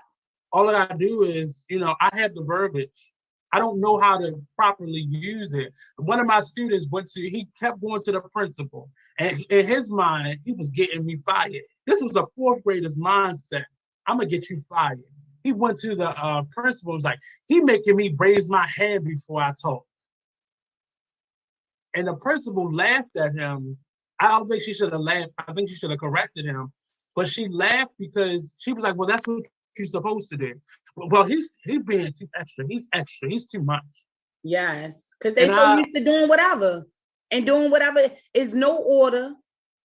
All I gotta do is, I have the verbiage. I don't know how to properly use it. One of my students he kept going to the principal, and in his mind, he was getting me fired. This was a fourth grader's mindset. I'm gonna get you fired. He went to the principal and was like, he making me raise my hand before I talk. And the principal laughed at him. I don't think she should have laughed. I think she should have corrected him. But she laughed because she was like, well, that's what you're supposed to do. Well, he's being too extra. He's extra. He's too much. Yes. Because they're so used to doing whatever. And doing whatever is no order.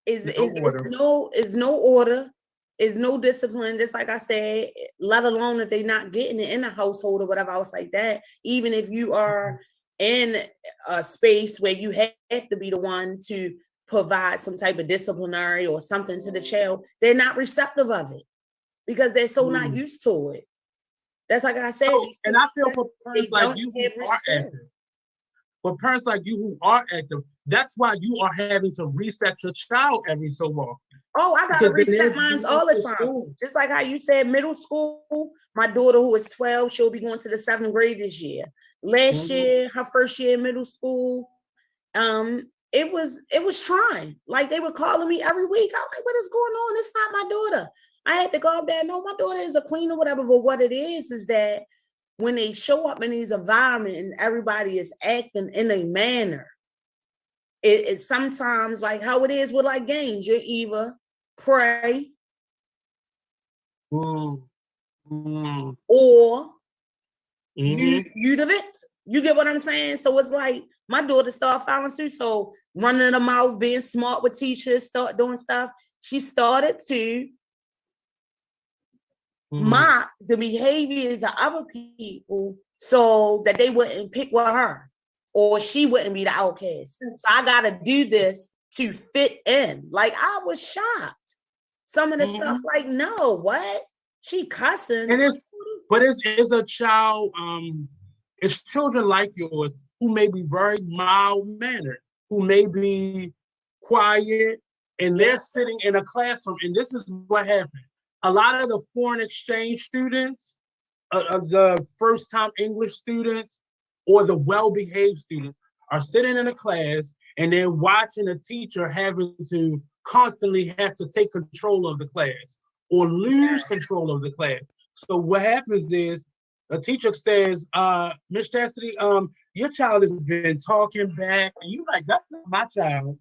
Is no order. Is no discipline. Just like I said, let alone if they're not getting it in a household or whatever else like that. Even if you are in a space where you have to be the one to provide some type of disciplinary or something to the child, they're not receptive of it because they're so not used to it. That's like I said. And I feel for parents like you who are active. For parents like you who are active, that's why you are having to reset your child every so often. Oh, I gotta reset mine all the time. School. Just like how you said, middle school. My daughter, who is 12, she'll be going to the 7th grade this year. Last year, her first year in middle school, it was trying. Like they were calling me every week. I'm like, what is going on? It's not my daughter. I had to go up there. No, my daughter is a queen or whatever. But what it is that when they show up in these environments and everybody is acting in a manner, it's sometimes like how it is with like games. You're either pray or you the victim. You get what I'm saying? So it's like my daughter started following suit. So running her mouth, being smart with teachers, start doing stuff. She started to mock the behaviors of other people so that they wouldn't pick with her or she wouldn't be the outcast. So I got to do this to fit in. Like I was shocked. Some of the stuff like, no, what? She cussing. And it's a child, it's children like yours who may be very mild-mannered, who may be quiet, and they're sitting in a classroom. And this is what happened. A lot of the foreign exchange students, the first-time English students, or the well-behaved students are sitting in a class and they're watching a teacher having to constantly have to take control of the class or lose control of the class. So what happens is a teacher says, Miss Chastity, your child has been talking back. And you're like, that's not my child.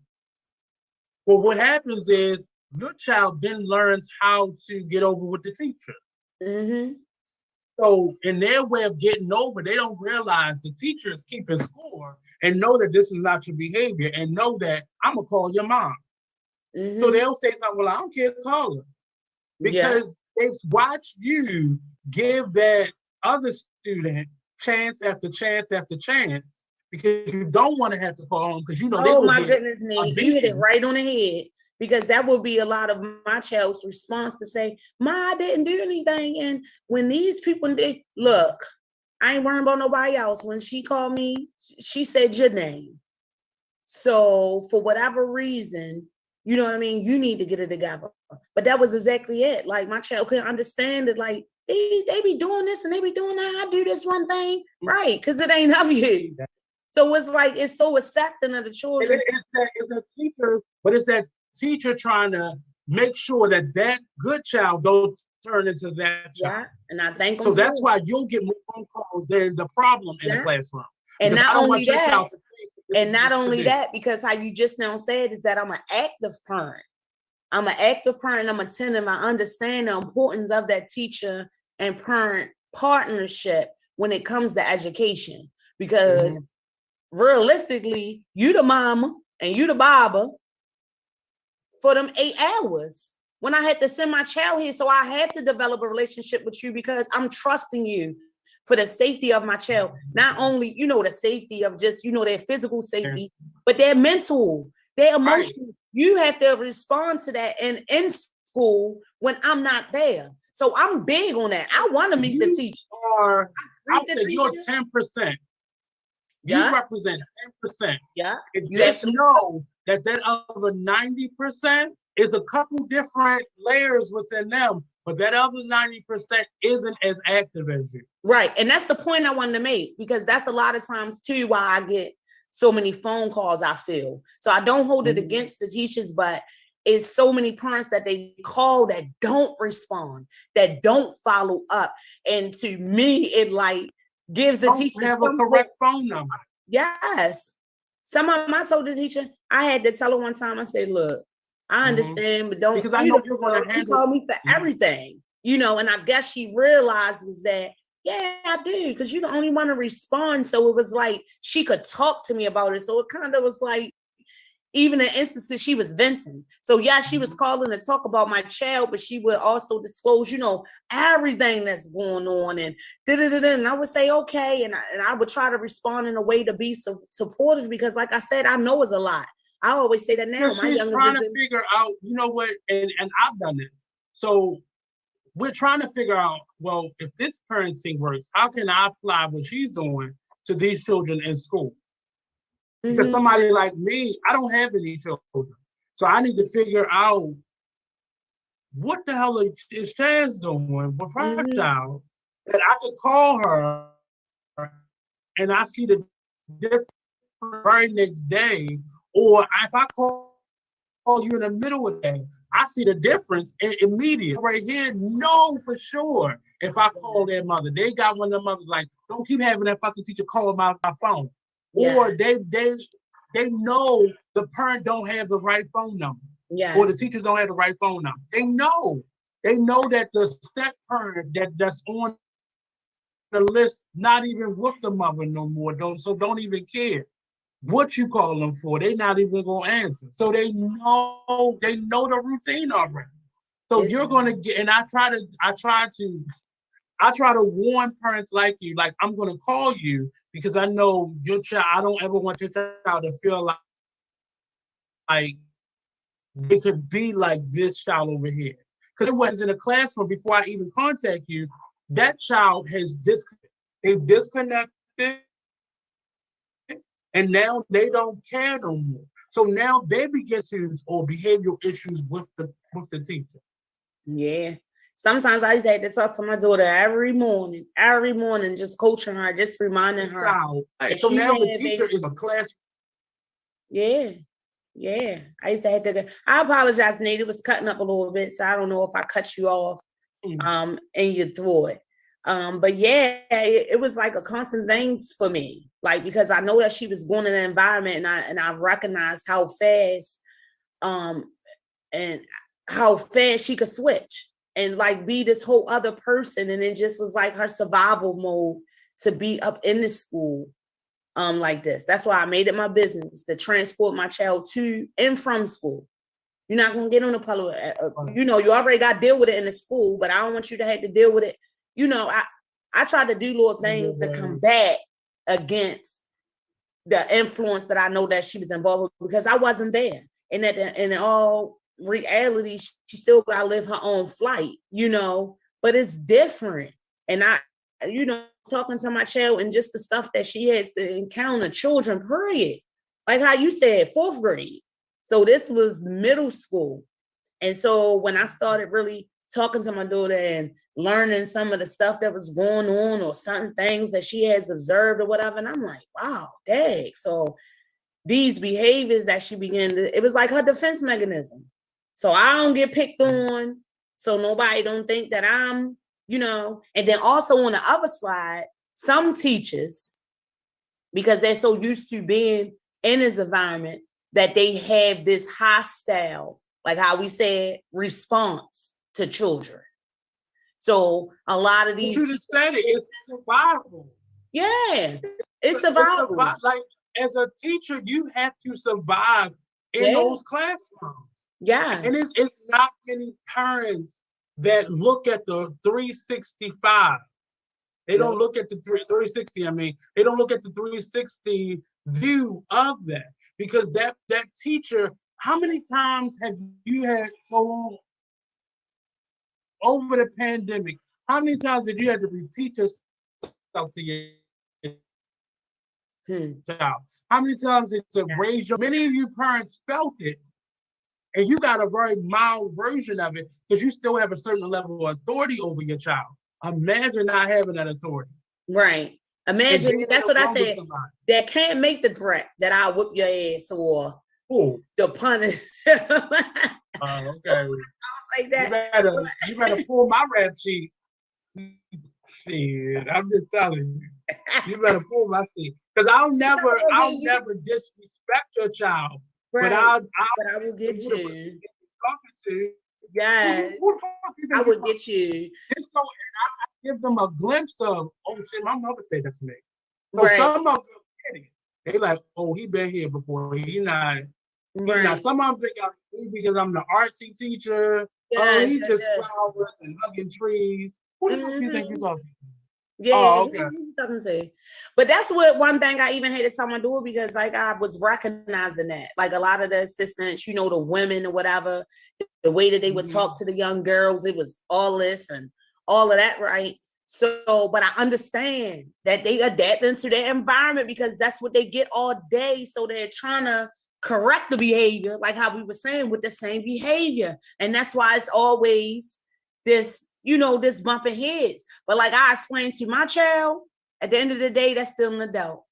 Well, what happens is your child then learns how to get over with the teacher. So in their way of getting over, they don't realize the teacher is keeping score and know that this is not your behavior and know that I'm going to call your mom. So they'll say something, well, I don't care to call her. because they've watched you give that other student chance after chance after chance because you don't want to have to call them because you know they will my goodness, Nate, you hit it right on the head because that will be a lot of my child's response to say, "Ma, I didn't do anything." And when these people look, I ain't worrying about nobody else. When she called me, she said your name. So for whatever reason, you know what I mean? You need to get it together. But that was exactly it. Like my child couldn't understand it. Like they be doing this and they be doing that. I do this one thing, right? Because it ain't of you. So it's like it's so accepting of the children. It's a teacher, but it's that teacher trying to make sure that that good child don't turn into that child. Yeah, and I thank them. So that's why you'll get more phone calls than the problem in the classroom. And not only that, because how you just now said is that I'm an active parent. I'm an active parent. I'm attentive. I understand the importance of that teacher and parent partnership when it comes to education. Because realistically, you the mama and you the baba for them 8 hours when I had to send my child here. So I had to develop a relationship with you because I'm trusting you for the safety of my child. Not only, the safety of just, their physical safety, but their mental, their emotional. Right. You have to respond to that in school when I'm not there. So I'm big on that. I want to meet the teacher. I'll say you're 10%. You represent 10%. Yeah. You just know that other 90% is a couple different layers within them, but that other 90% isn't as active as you. Right. And that's the point I wanted to make, because that's a lot of times too why I get so many phone calls, I feel. So I don't hold it against the teachers, but it's so many parents that they call that don't respond, that don't follow up. And to me, it like gives the teacher have a correct phone number. Yes. Some of them I told the teacher, I had to tell her one time, I said, look, I understand, but don't, because I know you're going to handle. You call me for everything, and I guess she realizes that, yeah, I do, because you the only one to respond. So it was like she could talk to me about it. So it kind of was like, even in instances she was venting. So yeah, she was calling to talk about my child, but she would also disclose, everything that's going on and and I would say okay, and I would try to respond in a way to be supportive, because like I said, I know it's a lot. I always say that now. She's trying to figure out, what, and I've done this. So we're trying to figure out, well, if this parenting works, how can I apply what she's doing to these children in school? Because somebody like me, I don't have any children. So I need to figure out what the hell is Chaz doing with her child, that I could call her and I see the difference very next day. Or if I call you in the middle of the day, I see the difference immediately. Right here, know for sure if I call their mother. They got one of their mothers like, don't keep having that fucking teacher call my phone. Yeah. Or they know the parent don't have the right phone number. Yeah. Or the teachers don't have the right phone number. They know that the step parent that's on the list not even with the mother no more. Don't even care what you call them for. They're not even gonna answer. So they know the routine already. So you're gonna get, and I try to warn parents like you, like I'm gonna call you because I know your child. I don't ever want your child to feel like they could be like this child over here. Because it was in a classroom before I even contact you, that child has disconnected, and now they don't care no more. So now they begin to or behavioral issues with the teacher. Yeah. Sometimes I just had to talk to my daughter every morning, just coaching her, just reminding her. So now the teacher is a class. Yeah. Yeah. I used to have to. I apologize, Nate. It was cutting up a little bit, so I don't know if I cut you off and you threw it. But yeah, it was like a constant thing for me, like, because I know that she was going in an environment and I recognized how fast and how fast she could switch and like be this whole other person. And it just was like her survival mode to be up in the school like this. That's why I made it my business to transport my child to and from school. You're not going to get on the public. You know, you already got to deal with it in the school, but I don't want you to have to deal with it. You know, I try to do little things to combat against the influence that I know that she was involved with, because I wasn't there. And in all reality, she still got to live her own flight, you know, but it's different. And you know, talking to my child and just the stuff that she has to encounter, children, period. Like how you said, 4th grade. So this was middle school. And so when I started really talking to my daughter and learning some of the stuff that was going on or certain things that she has observed or whatever, and I'm like, wow, dang. So these behaviors that she began to, it was like her defense mechanism. So I don't get picked on. So nobody don't think that I'm, you know, and then also on the other side, some teachers, because they're so used to being in this environment, that they have this hostile, like how we said, response to children. So a lot of these. You just said it, it's survival. Yeah, it's survival. Like as a teacher, you have to survive in those classrooms. Yeah. And it's not many parents that look at the 365. They don't look at the 360. I mean, they don't look at the 360 view of that, because that teacher, how many times have you had over the pandemic? How many times did you have to repeat yourself to your child? How many times did you raise your? Many of you parents felt it, and you got a very mild version of it because you still have a certain level of authority over your child. Imagine not having that authority. Right. Imagine, that's what I said. That can't make the threat that I'll whip your ass or the punish. Okay. Like that. You better pull my rap sheet. Shit, I'm just telling you. You better pull my sheet. Because I'll never disrespect your child. Right. But I will get you. Talking to. Yes. I would get you. And so I give them a glimpse of, oh shit, my mother said that to me. So right. Some of them get it. They like, oh, he been here before. He not. Right. Some of them think because I'm the artsy teacher. Yes, he just flowers and hugging trees. Who the fuck do you think you're talking to? Yeah, okay. But that's what one thing I even had to tell my daughter, because like I was recognizing that, like a lot of the assistants, you know, the women or whatever, the way that they would talk to the young girls, it was all this and all of that, right? So, but I understand that they adapt into their environment because that's what they get all day. So they're trying to correct the behavior, like how we were saying, with the same behavior. And that's why it's always this, you know, this bumping heads. But like I explained to my child, at the end of the day, that's still an adult.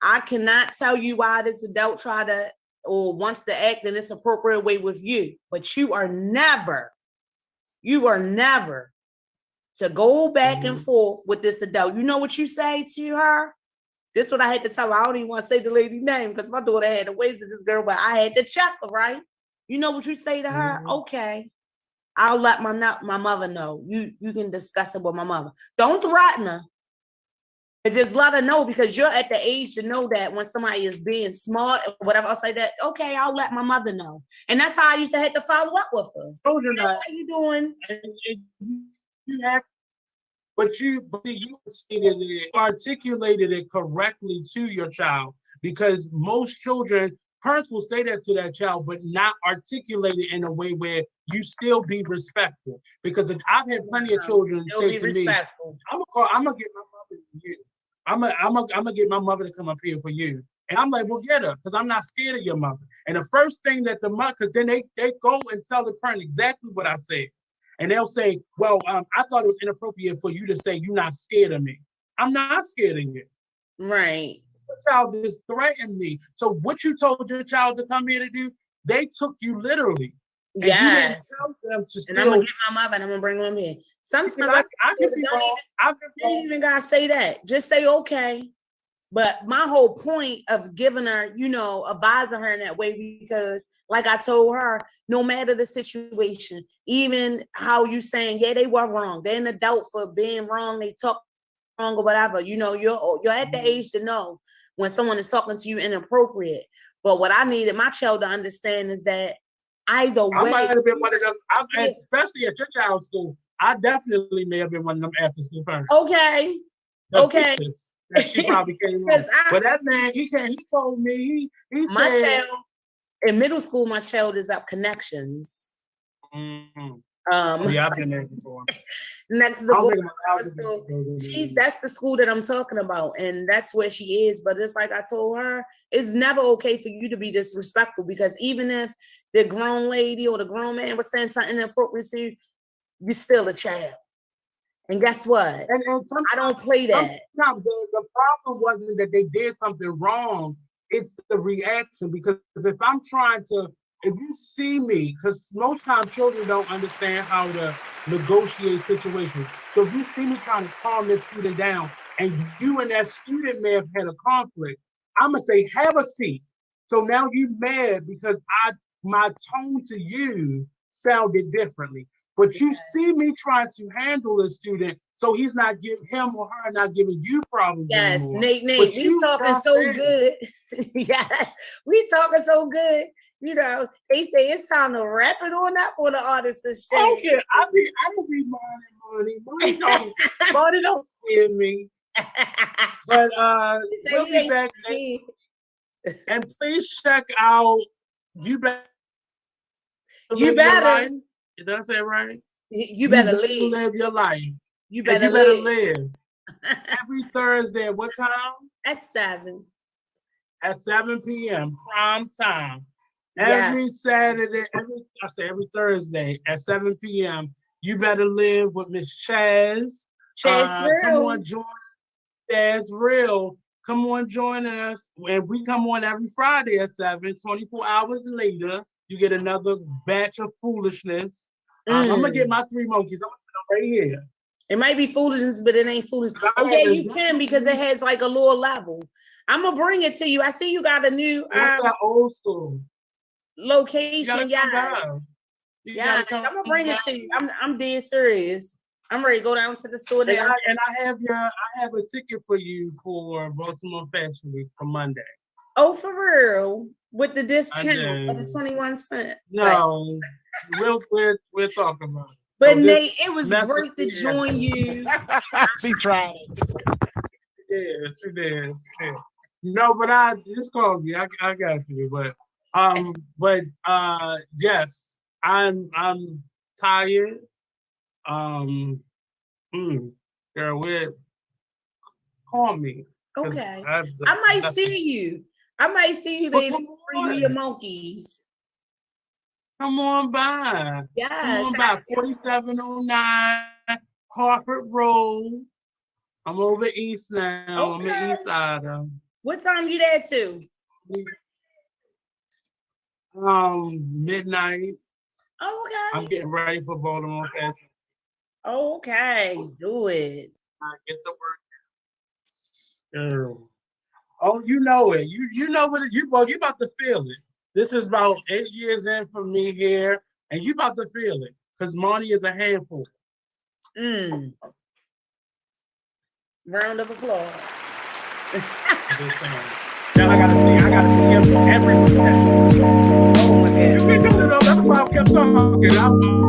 I cannot tell you why this adult try to or wants to act in this appropriate way with you, but you are never to go back and forth with this adult. You know what you say to her? This is what I had to tell her. I don't even want to say the lady's name because my daughter had the ways of this girl, but I had to check her, right? You know what you say to her? Okay. I'll let my mother know. You can discuss it with my mother. Don't threaten her. But just let her know, because you're at the age to know that when somebody is being smart or whatever, I'll say that, okay, I'll let my mother know. And that's how I used to have to follow up with her. Those are not, how you doing? You have, but you articulated it correctly to your child, because most children, parents will say that to that child, but not articulate it in a way where you still be respectful. Because I've had plenty of children say to me, I'm gonna get my mother to you. I'm gonna get my mother to come up here for you. And I'm like, well, get her, because I'm not scared of your mother. And the first thing that the mother, because then they go and tell the parent exactly what I said. And they'll say, well, I thought it was inappropriate for you to say you're not scared of me. I'm not scared of you. Right. The child just threatened me. So what you told your child to come here to do, they took you literally. And you didn't tell them to and I'm gonna get my mother and I'm gonna bring them in. Sometimes I could be wrong. I don't even gotta say that. Just say okay. But my whole point of giving her, you know, advising her in that way, because like I told her, no matter the situation, even how you saying, yeah, they were wrong. They're an adult for being wrong. They talk wrong or whatever. You know, you're at the age to know when someone is talking to you inappropriate. But what I needed my child to understand is that Either way. I might have been one of them, especially at your child's school. I definitely may have been one of them after school parents. Okay. Okay. That she probably came on. But that man, he told me, he my said, child, in middle school, my child is up Connections. Yeah, I've been there before. Next to the school. That's the school that I'm talking about, and that's where she is. But it's like I told her, it's never okay for you to be disrespectful, because even if the grown lady or the grown man was saying something inappropriate to you, you're still a child. And guess what? And I don't play that. Sometimes the problem wasn't that they did something wrong. It's the reaction. Because if I'm trying to, if you see me, because most times children don't understand how to negotiate situations. So if you see me trying to calm this student down, and you and that student may have had a conflict, I'm gonna say, have a seat. So now you mad because my tone to you sounded differently. But you see me trying to handle a student, so he's not giving him or her not giving you problems anymore. Nate, we talking so good. Yes, we talking so good. You know, they say it's time to wrap it on up on the artist to show. Okay, I don't be money. Money don't scare me. But we'll be back next. And please check out You Better. Did I say it right? You better live your life. You better live. Every Thursday at what time? At 7. At 7 p.m. prime time. Every Saturday, every Thursday at 7 p.m. You Better Live with Miss Chaz. ChasReal. Come on, join ChasReal. Come on, join us. And we come on every Friday at 7, 24 hours later. You get another batch of foolishness. I'm gonna get my 3 monkeys. I'm gonna put them right here. It might be foolishness, but it ain't foolish. Okay, you can, because it has like a lower level. I'm gonna bring it to you. I see you got a new that old school location. Yeah, I'm gonna bring it to you. I'm dead serious. I'm ready to go down to the store now. And I have a ticket for you for Baltimore Fashion Week for Monday. Oh, for real? With the discount of the 21 cents. No, we'll talk about it. But so Nate, it was great to join you. She tried. Yeah, she did. Yeah. No, but I just called me. I got you. But yes, I'm tired. Girl, call me. Okay. I might see you. They bring you your monkeys. Come on by. Yes. Come on by. 4709 Harford Road. I'm over east now. Okay. I'm in East Side. What time you there to? Midnight. Oh, okay. I'm getting ready for Baltimore Fashion. Okay, do it. I get the work. Girl. Oh, you know it. You know what you about to feel it. This is about 8 years in for me here, and you about to feel it because money is a handful. Round of applause. Just saying. Now I gotta see every weekend. Oh my God. You can do it though. That's why I kept talking.